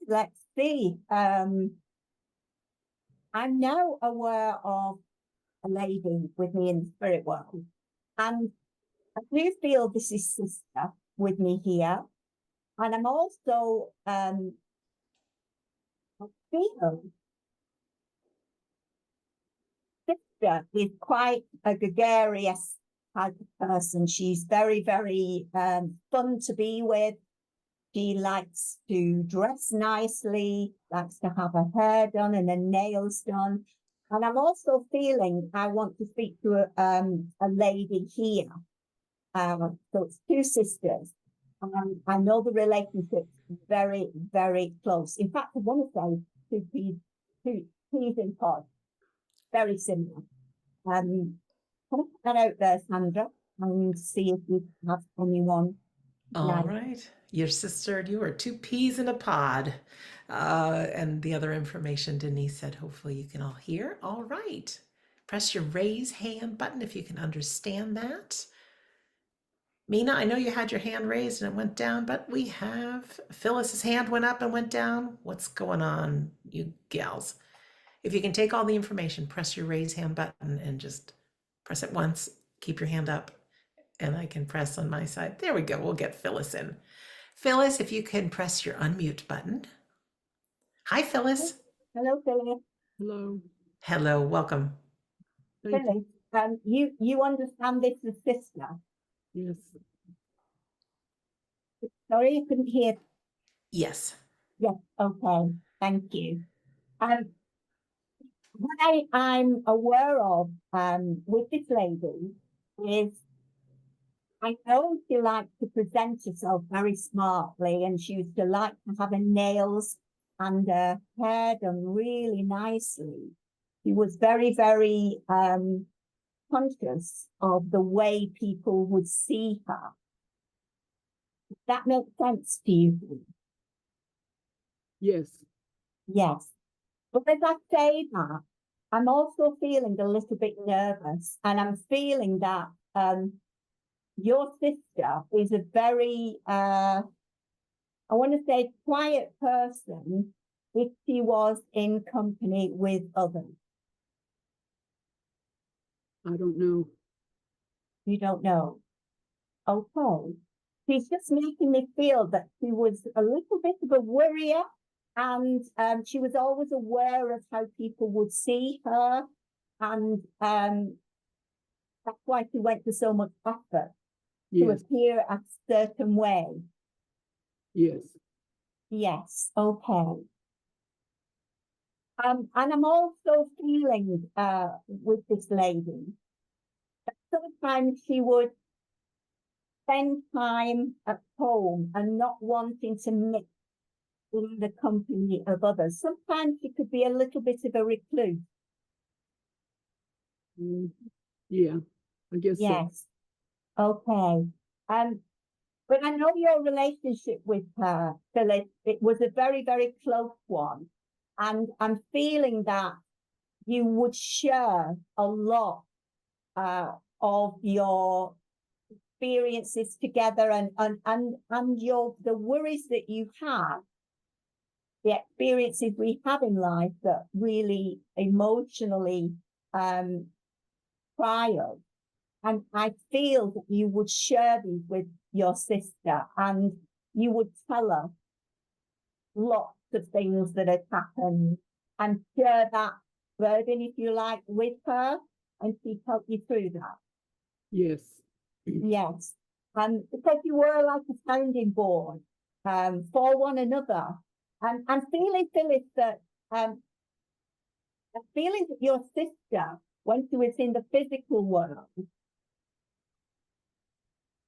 let's see. I'm now aware of a lady with me in the spirit world, and I do feel this is sister with me here, and I'm also I feel sister is quite a gregarious type of person. She's very, very fun to be with. She likes to dress nicely, likes to have her hair done and her nails done. And I'm also feeling I want to speak to a lady here. So it's two sisters. I know the relationship's very, very close. In fact, I want to say two peas in pod, very similar. Can I put that out there, Sandra, and see if you have anyone? All right. Your sister and you are two peas in a pod. And the other information Denise said, hopefully you can all hear. All right. Press your raise hand button if you can understand that. Mina, I know you had your hand raised and it went down, but we have Phyllis's hand went up and went down. What's going on, you gals? If you can take all the information, press your raise hand button and just press it once, keep your hand up, And I can press on my side. There we go. We'll get Phyllis in. Phyllis, if you can press your unmute button. Hi, Phyllis. Hello, Phyllis. Hello. Hello, welcome. Thank you. Phyllis, you understand this as sister? Yes. Sorry, I couldn't hear. Yes. Yes, okay, thank you. What I'm aware of with this lady is I know she likes to present herself very smartly, and she used to like to have her nails and her hair done really nicely. She was very, very conscious of the way people would see her. Does that make sense to you? Yes. Yes. But as I say that, I'm also feeling a little bit nervous, and I'm feeling that your sister is a very, I want to say, quiet person if she was in company with others. I don't know. You don't know. Okay. She's just making me feel that she was a little bit of a worrier, and she was always aware of how people would see her, and that's why she went to so much effort to Yes. appear a certain way. Yes. Yes, okay. And I'm also feeling with this lady that sometimes she would spend time at home and not wanting to mix in the company of others. Sometimes she could be a little bit of a recluse. Yeah. I guess so. Yes. Okay. But I know your relationship with her, Phyllis, it was a very, very close one. And I'm feeling that you would share a lot of your experiences together, and the worries that you have, the experiences we have in life that really emotionally try us. And I feel that you would share these with your sister, and you would tell her lots of things that had happened and share that burden, if you like, with her, and she'd help you through that. Yes. Yes. Because you were like a sounding board for one another. And I'm feeling, Phyllis, that I'm feeling that your sister, when she was in the physical world,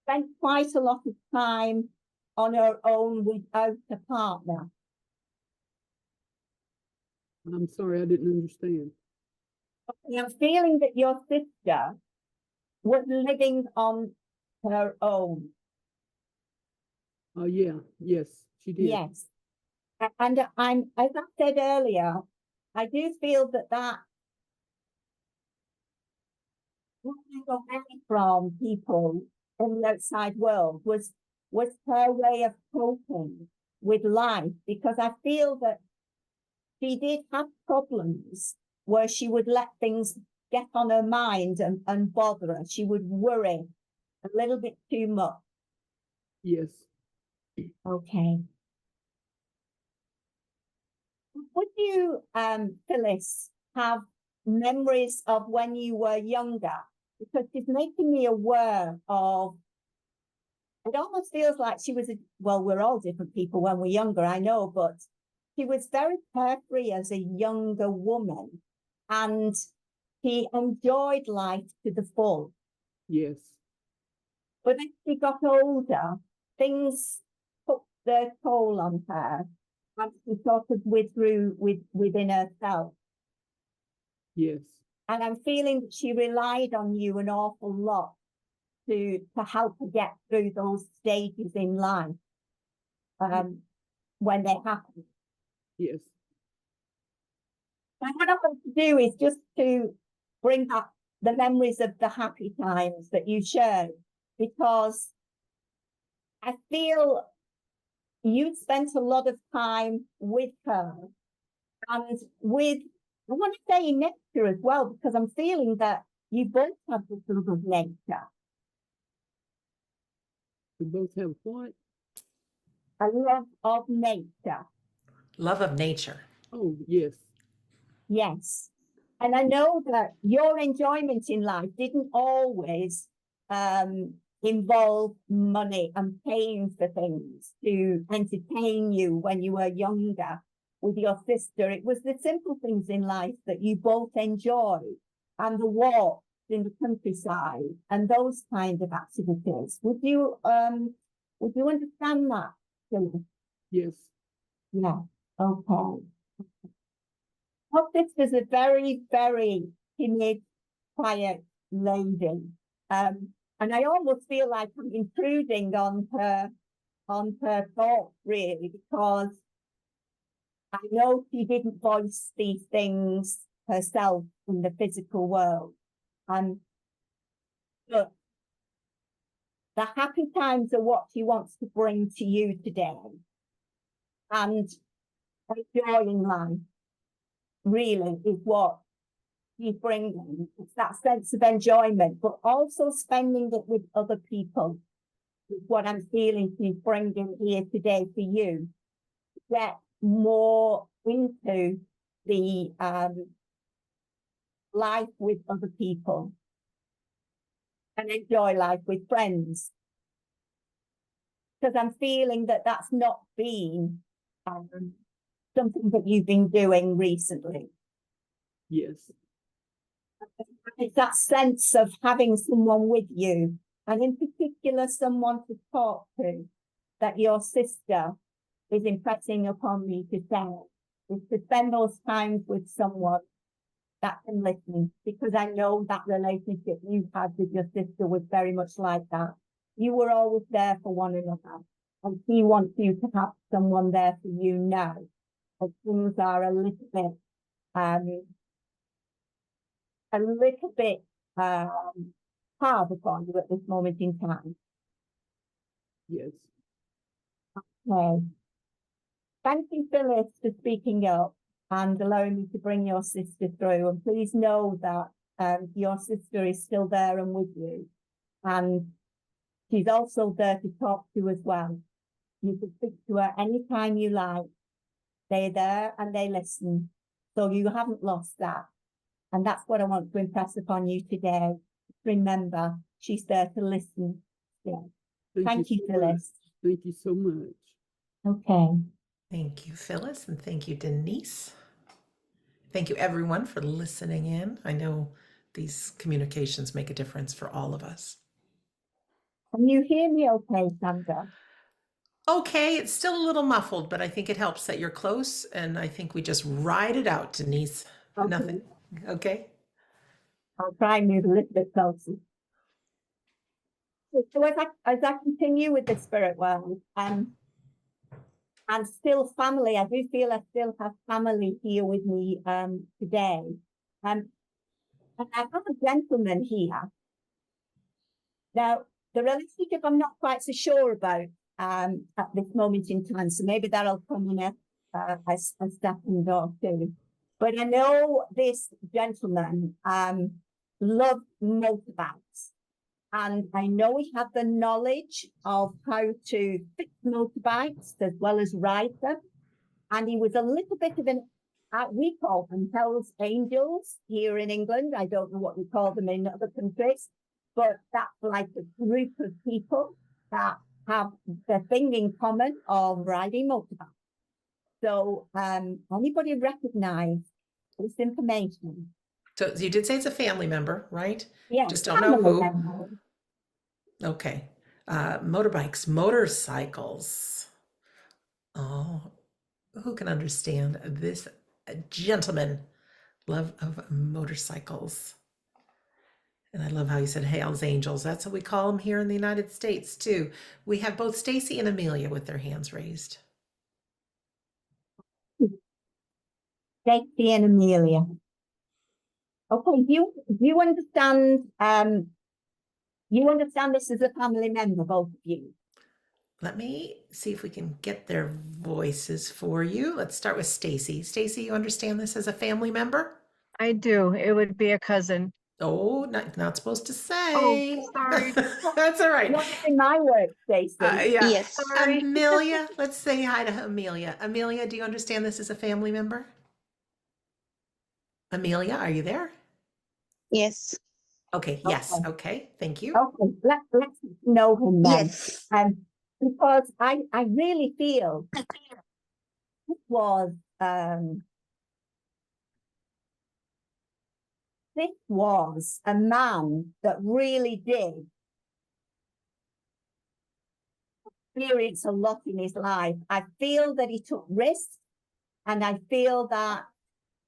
spent quite a lot of time on her own without a partner. I'm sorry, I didn't understand. And I'm feeling that your sister was living on her own. Oh, yeah. Yes, she did. Yes. And I'm, as I said earlier, I do feel that walking away from people in the outside world was her way of coping with life, because I feel that she did have problems where she would let things get on her mind and bother her. She would worry a little bit too much. Yes. Okay. Would you, Phyllis, have memories of when you were younger? Because she's making me aware of, it almost feels like she was, well, we're all different people when we're younger, I know, but she was very carefree as a younger woman, and she enjoyed life to the full. Yes. But as she got older, things took their toll on her, and she sort of withdrew within herself. Yes. And I'm feeling that she relied on you an awful lot to help her get through those stages in life when they happen. Yes. And what I want to do is just to bring back the memories of the happy times that you shared, because I feel you spent a lot of time with her and with, I want to say, nature as well, because I'm feeling that you both have this love of nature. We both have what? A love of nature. Love of nature. Oh, yes. Yes. And I know that your enjoyment in life didn't always involve money and paying for things to entertain you when you were younger with your sister. It was the simple things in life that you both enjoyed, and the walks in the countryside and those kind of activities. Would you understand that, Phyllis? Yes. Yeah. Okay. Her sister's a very, very timid, quiet lady. And I almost feel like I'm intruding on her thoughts, really, because I know she didn't voice these things herself in the physical world. But the happy times are what she wants to bring to you today. And enjoying life really is what she's bringing. It's that sense of enjoyment, but also spending it with other people is what I'm feeling she's bringing here today for you. Get more into the life with other people and enjoy life with friends. Because I'm feeling that that's not been something that you've been doing recently. Yes. It's that sense of having someone with you, and in particular, someone to talk to, that your sister is impressing upon me to say, is to spend those times with someone that can listen, because I know that relationship you had with your sister was very much like that. You were always there for one another, and she wants you to have someone there for you now. But things are a little bit hard upon you at this moment in time. Yes. Okay. Thank you, Phyllis, for speaking up and allowing me to bring your sister through. And please know that your sister is still there and with you. And she's also there to talk to as well. You can speak to her anytime you like. They're there and they listen. So you haven't lost that. And that's what I want to impress upon you today. Remember, she's there to listen. Yeah. Thank you, so Phyllis. much. Thank you so much. Okay. Thank you, Phyllis, and thank you, Denise. Thank you, everyone, for listening in. I know these communications make a difference for all of us. Can you hear me okay, Sandra? Okay, it's still a little muffled, but I think it helps that you're close, and I think we just ride it out, Denise. Okay. Nothing. Okay. I'll try and move a little bit closer. So as I continue with the spirit world, and still family, I do feel I still have family here with me today. And I have a gentleman here. Now, the relationship I'm not quite so sure about at this moment in time, so maybe that'll come in a second or two. But I know this gentleman loved motorbikes, and I know he had the knowledge of how to fix motorbikes as well as ride them. And he was a little bit of an, we call them Hell's Angels here in England. I don't know what we call them in other countries, but that's like a group of people that have the thing in common of riding motorbikes. So anybody recognize this information? So you did say it's a family member, right? Yeah. Just don't know who. Okay. Motorbikes, motorcycles. Oh, who can understand this gentleman? Love of motorcycles. And I love how you said Hell's Angels. That's what we call them here in the United States, too. We have both Stacy and Amelia with their hands raised. Stacy and Amelia. Okay, do you understand? You understand this as a family member, both of you? Let me see if we can get their voices for you. Let's start with Stacy. Stacy, you understand this as a family member? I do. It would be a cousin. Oh, not supposed to Oh, say. sorry. That's all right. Not in my work, Stacey. Yeah. Yes. Sorry. Amelia, let's say hi to Amelia. Amelia, do you understand this is a family member? Amelia, are you there? Yes. Okay, yes. Okay. Okay, thank you. Okay, let's know him then. Yes. Because I really feel this was a man that really did experience a lot in his life. I feel that he took risks, and I feel that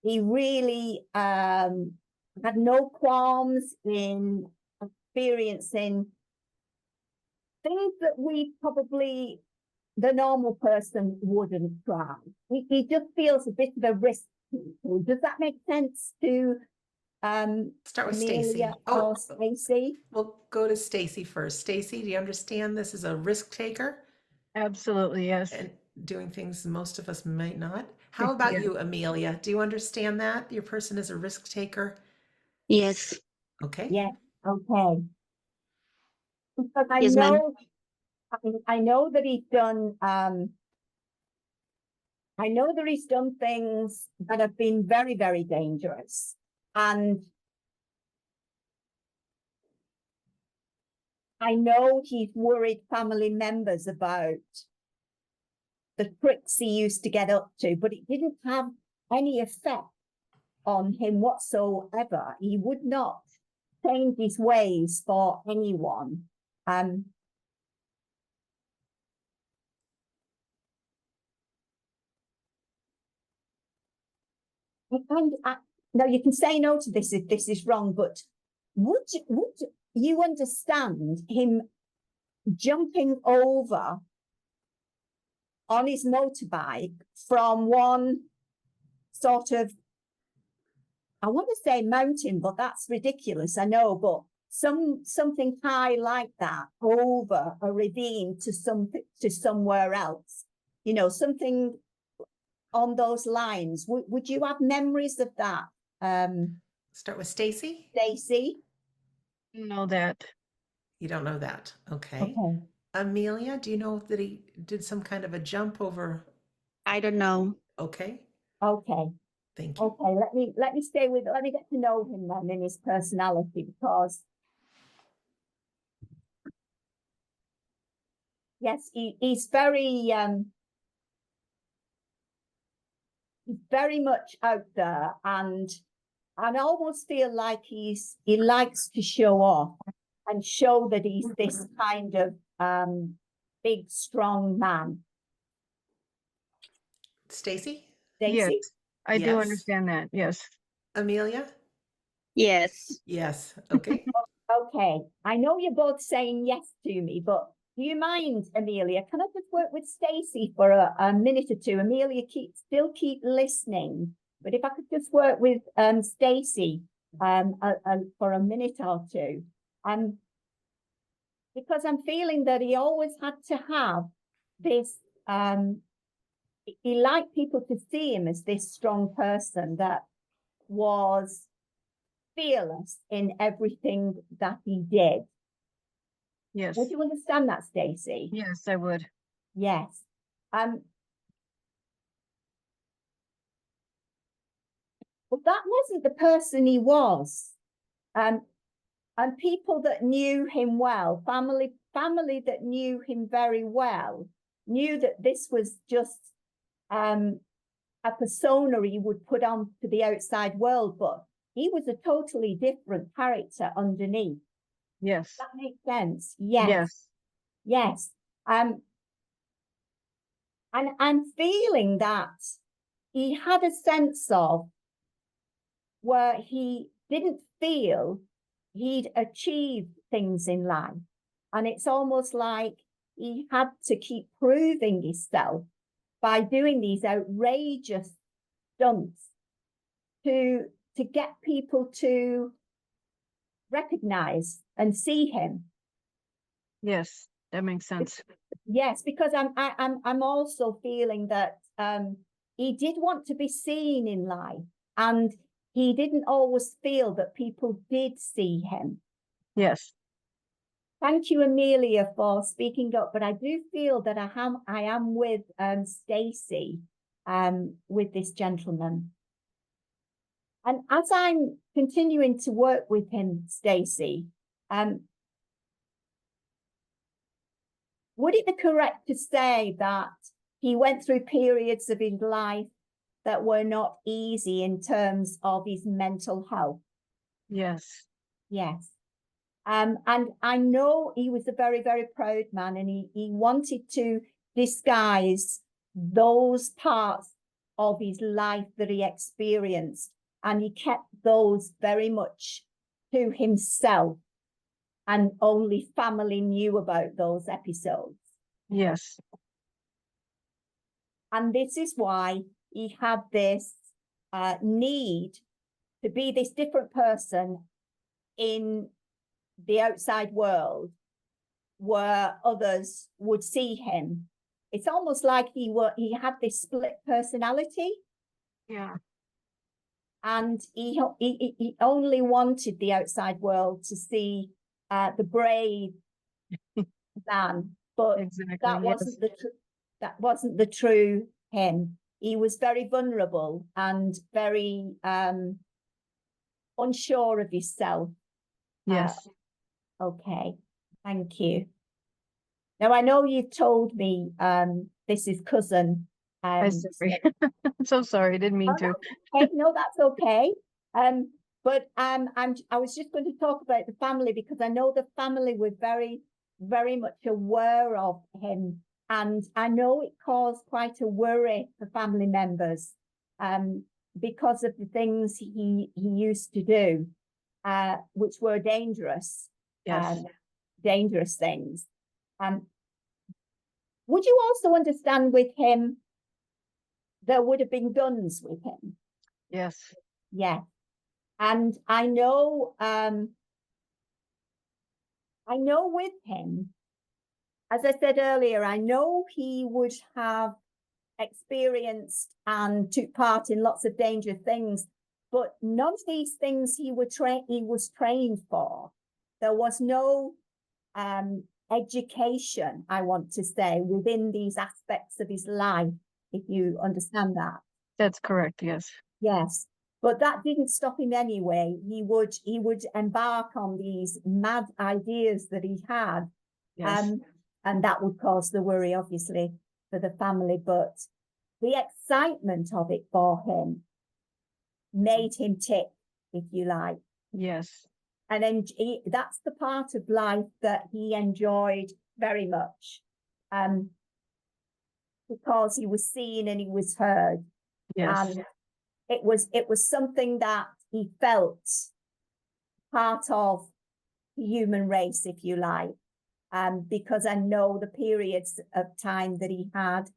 he really had no qualms in experiencing things that we probably, the normal person, wouldn't try. He just feels a bit of a risk. Does that make sense to Start with Amelia Stacy. or Stacey? We'll go to Stacy first. Stacy, do you understand this is a risk taker Absolutely. Yes. and doing things most of us might not? How about Yeah. you, Amelia? Do you understand that your person is a risk taker? Yes. Okay. Yeah, okay. Because I Yes, ma'am. know, I know that he's done I know that he's done things that have been very, very dangerous. And I know he's worried family members about the tricks he used to get up to, but it didn't have any effect on him whatsoever. He would not change his ways for anyone. And now you can say no to this if this is wrong, but would you understand him jumping over on his motorbike from one sort of, I want to say mountain, but that's ridiculous, I know, but something high like that over a ravine to somewhere else, you know, something on those lines. Would you have memories of that, Start with Stacy. Stacey? Know that. You don't know that. Okay. Okay. Amelia, do you know that he did some kind of a jump over? I don't know. Okay. Okay. Thank you. Okay, let me get to know him then in his personality, because yes, he's very much out there, and I almost feel like he likes to show off and show that he's this kind of big, strong man. Stacy? Yes. Stacey? I do Yes. understand that. Yes. Amelia? Yes. Yes. Okay. Okay, I know you're both saying yes to me, but do you mind, Amelia? Can I just work with Stacey for a minute or two? Amelia, still keep listening, but if I could just work with Stacey for a minute or two, because I'm feeling that he always had to have this. He liked people to see him as this strong person that was fearless in everything that he did. Yes. Would you understand that, Stacey? Yes, I would. Yes. But that wasn't the person he was. And people that knew him well, family that knew him very well, knew that this was just a persona he would put on to the outside world, but he was a totally different character underneath. Yes. That makes sense. Yes. Yes. Yes. And I'm feeling that he had a sense of where he didn't feel he'd achieved things in life. And it's almost like he had to keep proving himself by doing these outrageous stunts to get people to recognize and see him. Yes, that makes sense. Yes, because I'm also feeling that he did want to be seen in life, and he didn't always feel that people did see him. Yes. Thank you, Amelia, for speaking up, but I do feel that I am with Stacey, with this gentleman. And as I'm continuing to work with him, Stacey, would it be correct to say that he went through periods of his life that were not easy in terms of his mental health? Yes. Yes. And I know he was a very, very proud man, and he wanted to disguise those parts of his life that he experienced, and he kept those very much to himself, and only family knew about those episodes. Yes. And this is why he had this need to be this different person in the outside world where others would see him. It's almost like he had this split personality, Yeah. and he only wanted the outside world to see the brave man, but Exactly. that wasn't the true him. He was very vulnerable and very unsure of himself. Yes. Okay, thank you. Now, I know you've told me this is cousin. I'm sorry. I'm so sorry. I didn't mean to. Okay, no, that's okay. But I was just going to talk about the family, because I know the family were very, very much aware of him, and I know it caused quite a worry for family members because of the things he used to do, which were dangerous. Yes. Dangerous things. Would you also understand with him, there would have been guns with him? Yes. Yeah. And I know with him, as I said earlier, I know he would have experienced and took part in lots of dangerous things, but none of these things he was trained for. There was no education, I want to say, within these aspects of his life, if you understand that. That's correct. Yes. Yes, but that didn't stop him anyway. He would embark on these mad ideas that he had, Yes. and that would cause the worry, obviously, for the family. But the excitement of it for him made him tick, if you like. Yes. And then that's the part of life that he enjoyed very much, because he was seen and he was heard. Yes. And it was something that he felt part of the human race, if you like, because I know the periods of time that he had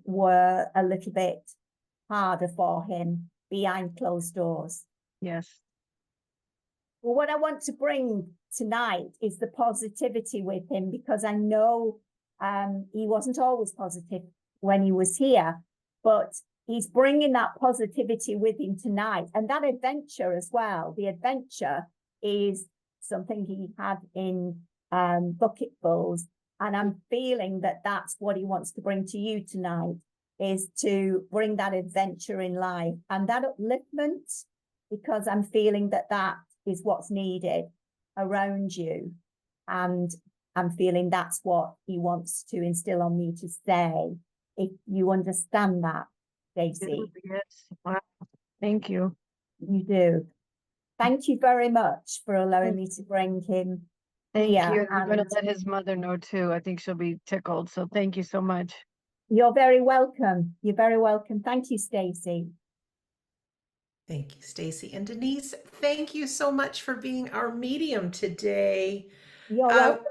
were a little bit harder for him behind closed doors. Yes. Well, what I want to bring tonight is the positivity with him, because I know he wasn't always positive when he was here, but he's bringing that positivity with him tonight, and that adventure as well. The adventure is something he had in bucketfuls, and I'm feeling that that's what he wants to bring to you tonight, is to bring that adventure in life and that upliftment, because I'm feeling that that is what's needed around you, and I'm feeling that's what he wants to instill on me to say, if you understand that, Stacey. Yes. Wow. Thank you. You do. Thank you very much for allowing me to bring him Thank here. you. I'm going to And let his mother know too. I think she'll be tickled. So thank you so much. you're very welcome. You're very welcome. Thank you, Stacey. Thank you, Stacey. And Denise, thank you so much for being our medium today. You're welcome.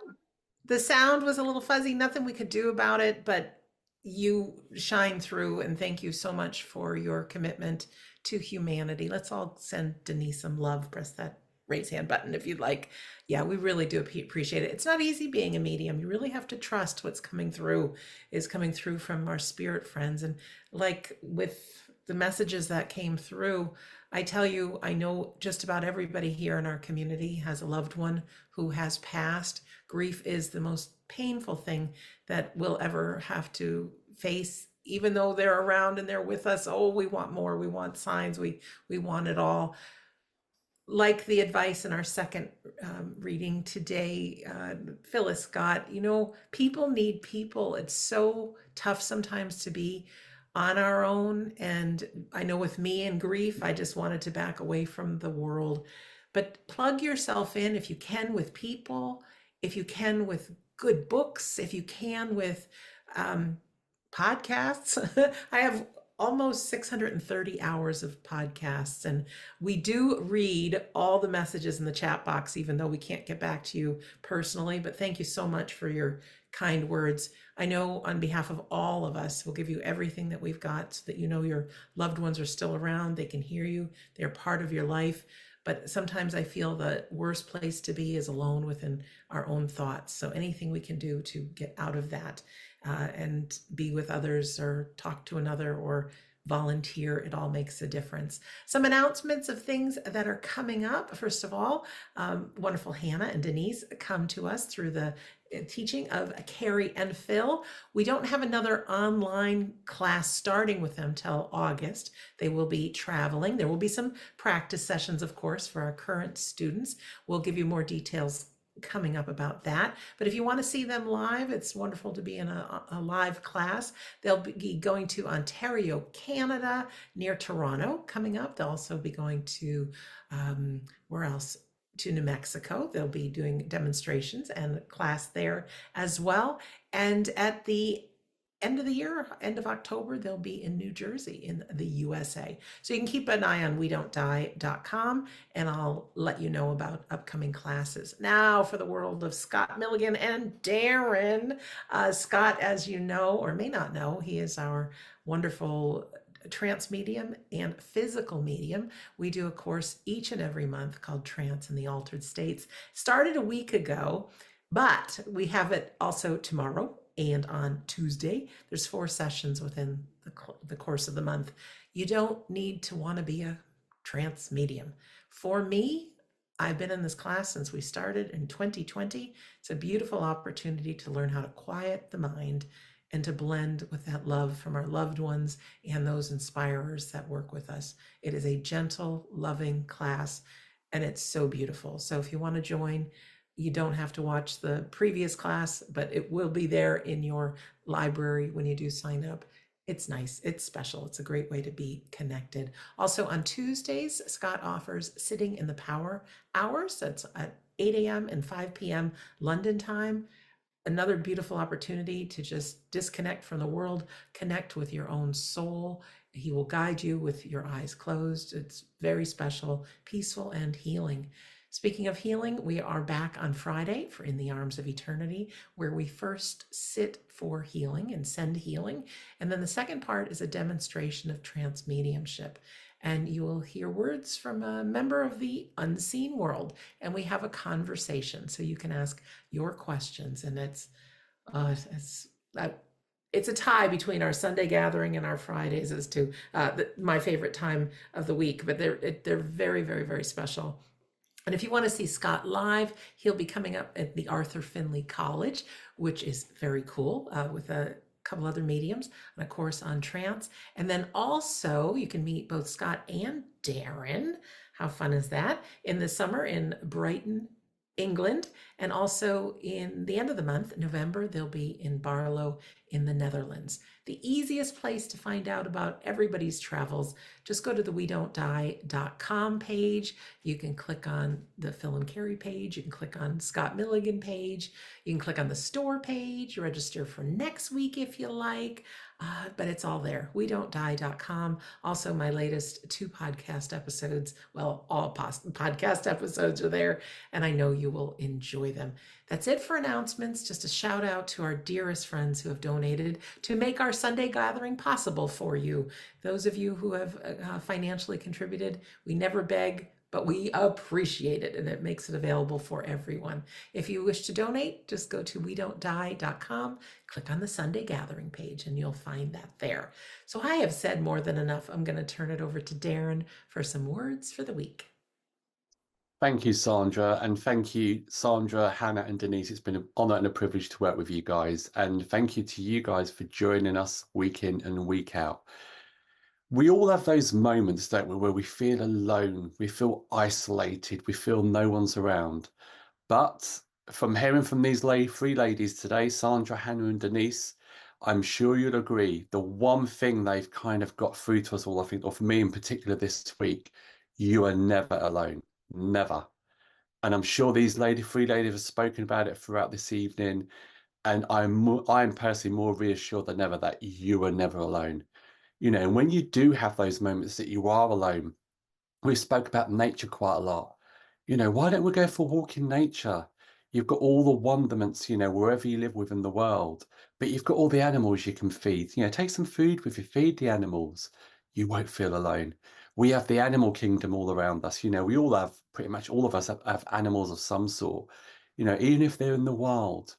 The sound was a little fuzzy, nothing we could do about it, but you shine through, and thank you so much for your commitment to humanity. Let's all send Denise some love. Press that raise hand button if you'd like. Yeah, we really do appreciate it. It's not easy being a medium. You really have to trust what's coming through is coming through from our spirit friends. And like with the messages that came through. I tell you, I know just about everybody here in our community has a loved one who has passed. Grief is the most painful thing that we'll ever have to face, even though they're around and they're with us. Oh, we want more. We want signs. We want it all. Like the advice in our second reading today, Phyllis got, people need people. It's so tough sometimes to be on our own. And I know with me and grief, I just wanted to back away from the world. But plug yourself in if you can with people, if you can with good books, if you can with podcasts. I have almost 630 hours of podcasts, and we do read all the messages in the chat box, even though we can't get back to you personally. But thank you so much for your kind words. I know on behalf of all of us, we'll give you everything that we've got so that you know your loved ones are still around. They can hear you. They're part of your life. But sometimes I feel the worst place to be is alone within our own thoughts. So anything we can do to get out of that and be with others or talk to another or volunteer, it all makes a difference. Some announcements of things that are coming up. First of all, wonderful Hannah and Denise come to us through the teaching of Carrie and Phil. We don't have another online class starting with them till August. They will be traveling. There will be some practice sessions, of course, for our current students. We'll give you more details coming up about that. But if you want to see them live, it's wonderful to be in a live class. They'll be going to Ontario, Canada, near Toronto coming up. They'll also be going to, where else? To New Mexico. They'll be doing demonstrations and a class there as well. And at the end of the year, end of October, they'll be in New Jersey in the USA. So you can keep an eye on wedon'tdie.com and I'll let you know about upcoming classes. Now for the world of Scott Milligan and Darren. Scott, as you know, or may not know, he is our wonderful trance medium and physical medium. We do a course each and every month called Trance in the Altered States. Started a week ago, but we have it also tomorrow and on Tuesday. There's 4 sessions within the course of the month. You don't need to want to be a trance medium. For me, I've been in this class since we started in 2020. It's a beautiful opportunity to learn how to quiet the mind and to blend with that love from our loved ones and those inspirers that work with us. It is a gentle, loving class, and it's so beautiful. So if you want to join, you don't have to watch the previous class, but it will be there in your library when you do sign up. It's nice. It's special. It's a great way to be connected. Also on Tuesdays, Scott offers Sitting in the Power Hours. That's at 8 a.m. and 5 p.m. London time. Another beautiful opportunity to just disconnect from the world, connect with your own soul. He will guide you with your eyes closed. It's very special, peaceful, and healing. Speaking of healing, we are back on Friday for In the Arms of Eternity, where we first sit for healing and send healing. And then the second part is a demonstration of trance mediumship. And you will hear words from a member of the unseen world. And we have a conversation, so you can ask your questions. And it's a tie between our Sunday gathering and our Fridays as to my favorite time of the week. But they're very, very, very special. And if you want to see Scott live, he'll be coming up at the Arthur Findlay College, which is very cool, with a couple other mediums and a course on trance. And then also you can meet both Scott and Darren. How fun is that? In the summer in Brighton, England. And also in the end of the month, November, they'll be in Barlow in the Netherlands. The easiest place to find out about everybody's travels, just go to the wedon'tdie.com page. You can click on the Phil and Carrie page. You can click on Scott Milligan page. You can click on the store page, register for next week if you like. But it's all there, wedon'tdie.com. Also, my latest 2 podcast episodes, well, all podcast episodes are there, and I know you will enjoy them. That's it for announcements. Just a shout out to our dearest friends who have donated to make our Sunday gathering possible for you. Those of you who have financially contributed, we never beg, but we appreciate it and it makes it available for everyone. If you wish to donate, just go to wedon'tdie.com, click on the Sunday Gathering page, and you'll find that there. So I have said more than enough. I'm going to turn it over to Darren for some words for the week. Thank you, Sandra. And thank you, Sandra, Hannah, and Denise. It's been an honor and a privilege to work with you guys. And thank you to you guys for joining us week in and week out. We all have those moments, don't we, where we feel alone, we feel isolated, we feel no one's around. But from hearing from these three ladies today, Sandra, Hannah, and Denise, I'm sure you'll agree, the one thing they've kind of got through to us all, I think, or for me in particular this week, you are never alone. Never. And I'm sure these three ladies have spoken about it throughout this evening. And I'm personally more reassured than ever that you are never alone. You know, and when you do have those moments that you are alone, we spoke about nature quite a lot. You know, why don't we go for a walk in nature? You've got all the wonderments, you know, wherever you live within the world, but you've got all the animals you can feed. You know, take some food with you, feed the animals. You won't feel alone. We have the animal kingdom all around us. You know, we all have, pretty much all of us have animals of some sort, you know, even if they're in the wild.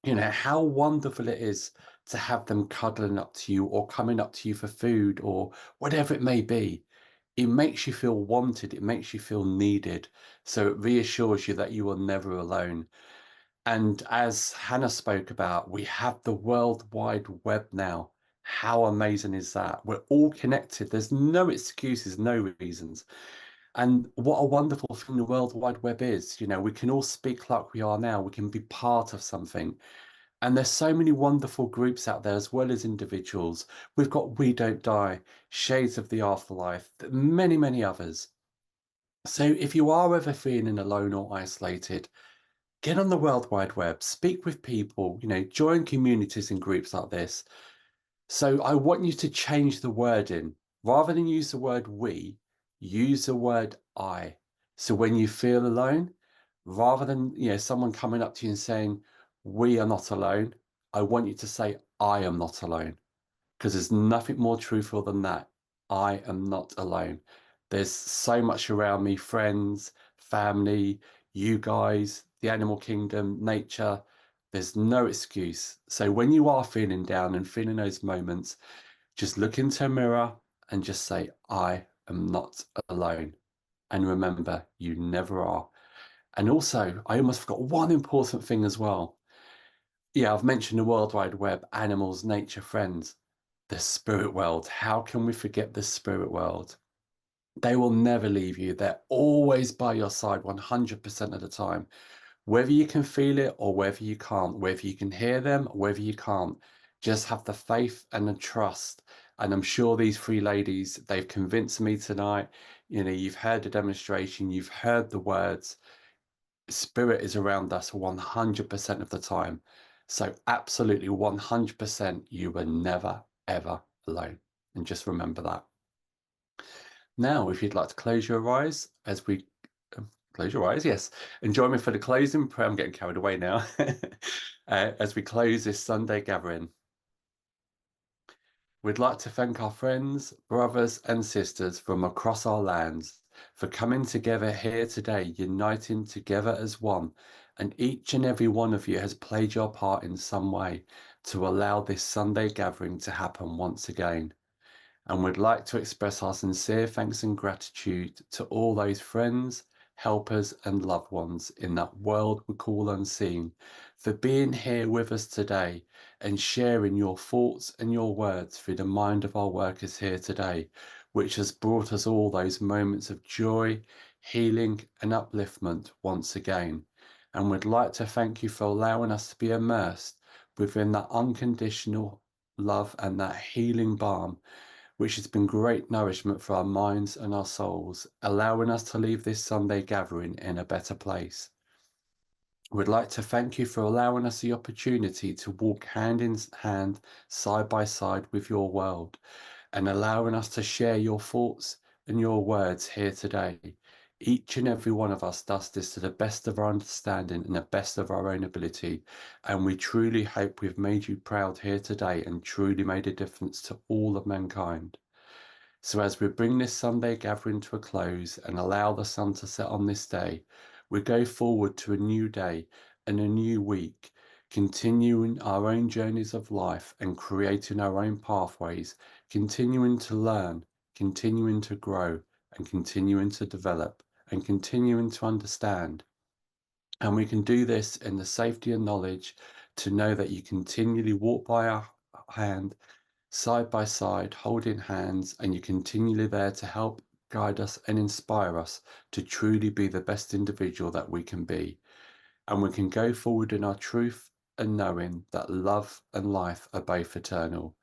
You know, how wonderful it is to have them cuddling up to you or coming up to you for food or whatever it may be. It makes you feel wanted. It makes you feel needed. So it reassures you that you are never alone. And as Hannah spoke about, we have the World Wide Web now. How amazing is that? We're all connected. There's no excuses, no reasons. And what a wonderful thing the World Wide Web is. You know, we can all speak like we are now. We can be part of something. And there's so many wonderful groups out there as well as individuals. We've got We Don't Die, Shades of the Afterlife, many, many others. So if you are ever feeling alone or isolated, get on the World Wide Web, speak with people, you know, join communities and groups like this. So I want you to change the wording. Rather than use the word we, use the word I. So when you feel alone, rather than, you know, someone coming up to you and saying, we are not alone, I want you to say, I am not alone. Because there's nothing more truthful than that. I am not alone. There's so much around me, friends, family, you guys, the animal kingdom, nature. There's no excuse. So when you are feeling down and feeling those moments, just look into a mirror and just say, I am not alone. And remember, you never are. And also, I almost forgot one important thing as well. Yeah, I've mentioned the World Wide Web, animals, nature, friends, the spirit world. How can we forget the spirit world? They will never leave you. They're always by your side 100% of the time. Whether you can feel it or whether you can't, whether you can hear them, or whether you can't, just have the faith and the trust. And I'm sure these three ladies, they've convinced me tonight. You know, you've heard the demonstration, you've heard the words. Spirit is around us 100% of the time. So absolutely 100%, you were never, ever alone. And just remember that. Now, if you'd like to close your eyes as we close your eyes, yes, and join me for the closing prayer. I'm getting carried away now. As we close this Sunday gathering. We'd like to thank our friends, brothers and sisters from across our lands for coming together here today, uniting together as one. And each and every one of you has played your part in some way to allow this Sunday gathering to happen once again. And we'd like to express our sincere thanks and gratitude to all those friends, helpers and loved ones in that world we call unseen for being here with us today and sharing your thoughts and your words through the mind of our workers here today, which has brought us all those moments of joy, healing and upliftment once again. And we'd like to thank you for allowing us to be immersed within that unconditional love and that healing balm, which has been great nourishment for our minds and our souls, allowing us to leave this Sunday gathering in a better place. We'd like to thank you for allowing us the opportunity to walk hand in hand, side by side with your world, and allowing us to share your thoughts and your words here today. Each and every one of us does this to the best of our understanding and the best of our own ability. And we truly hope we've made you proud here today and truly made a difference to all of mankind. So as we bring this Sunday gathering to a close and allow the sun to set on this day, we go forward to a new day and a new week, continuing our own journeys of life and creating our own pathways, continuing to learn, continuing to grow, and continuing to develop, and continuing to understand. And we can do this in the safety and knowledge to know that you continually walk by our hand, side by side, holding hands, and you're continually there to help guide us and inspire us to truly be the best individual that we can be. And we can go forward in our truth and knowing that love and life are both eternal.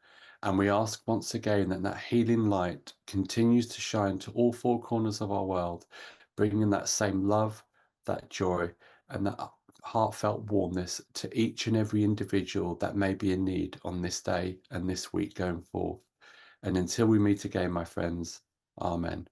And we ask once again that that healing light continues to shine to all four corners of our world, bringing that same love, that joy, and that heartfelt warmness to each and every individual that may be in need on this day and this week going forth. And until we meet again, my friends, Amen.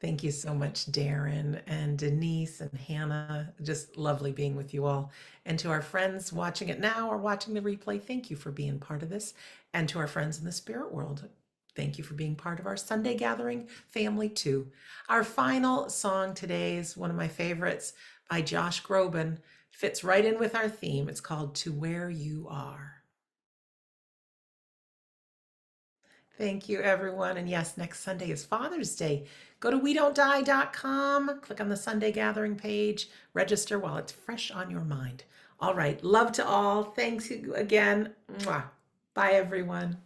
Thank you so much, Darren and Denise and Hannah. Just lovely being with you all. And to our friends watching it now or watching the replay, thank you for being part of this. And to our friends in the spirit world, thank you for being part of our Sunday gathering family too. Our final song today is one of my favorites by Josh Groban. Fits right in with our theme. It's called To Where You Are. Thank you, everyone. And yes, next Sunday is Father's Day. Go to wedon'tdie.com, click on the Sunday Gathering page, register while it's fresh on your mind. All right. Love to all. Thanks again. Mwah. Bye, everyone.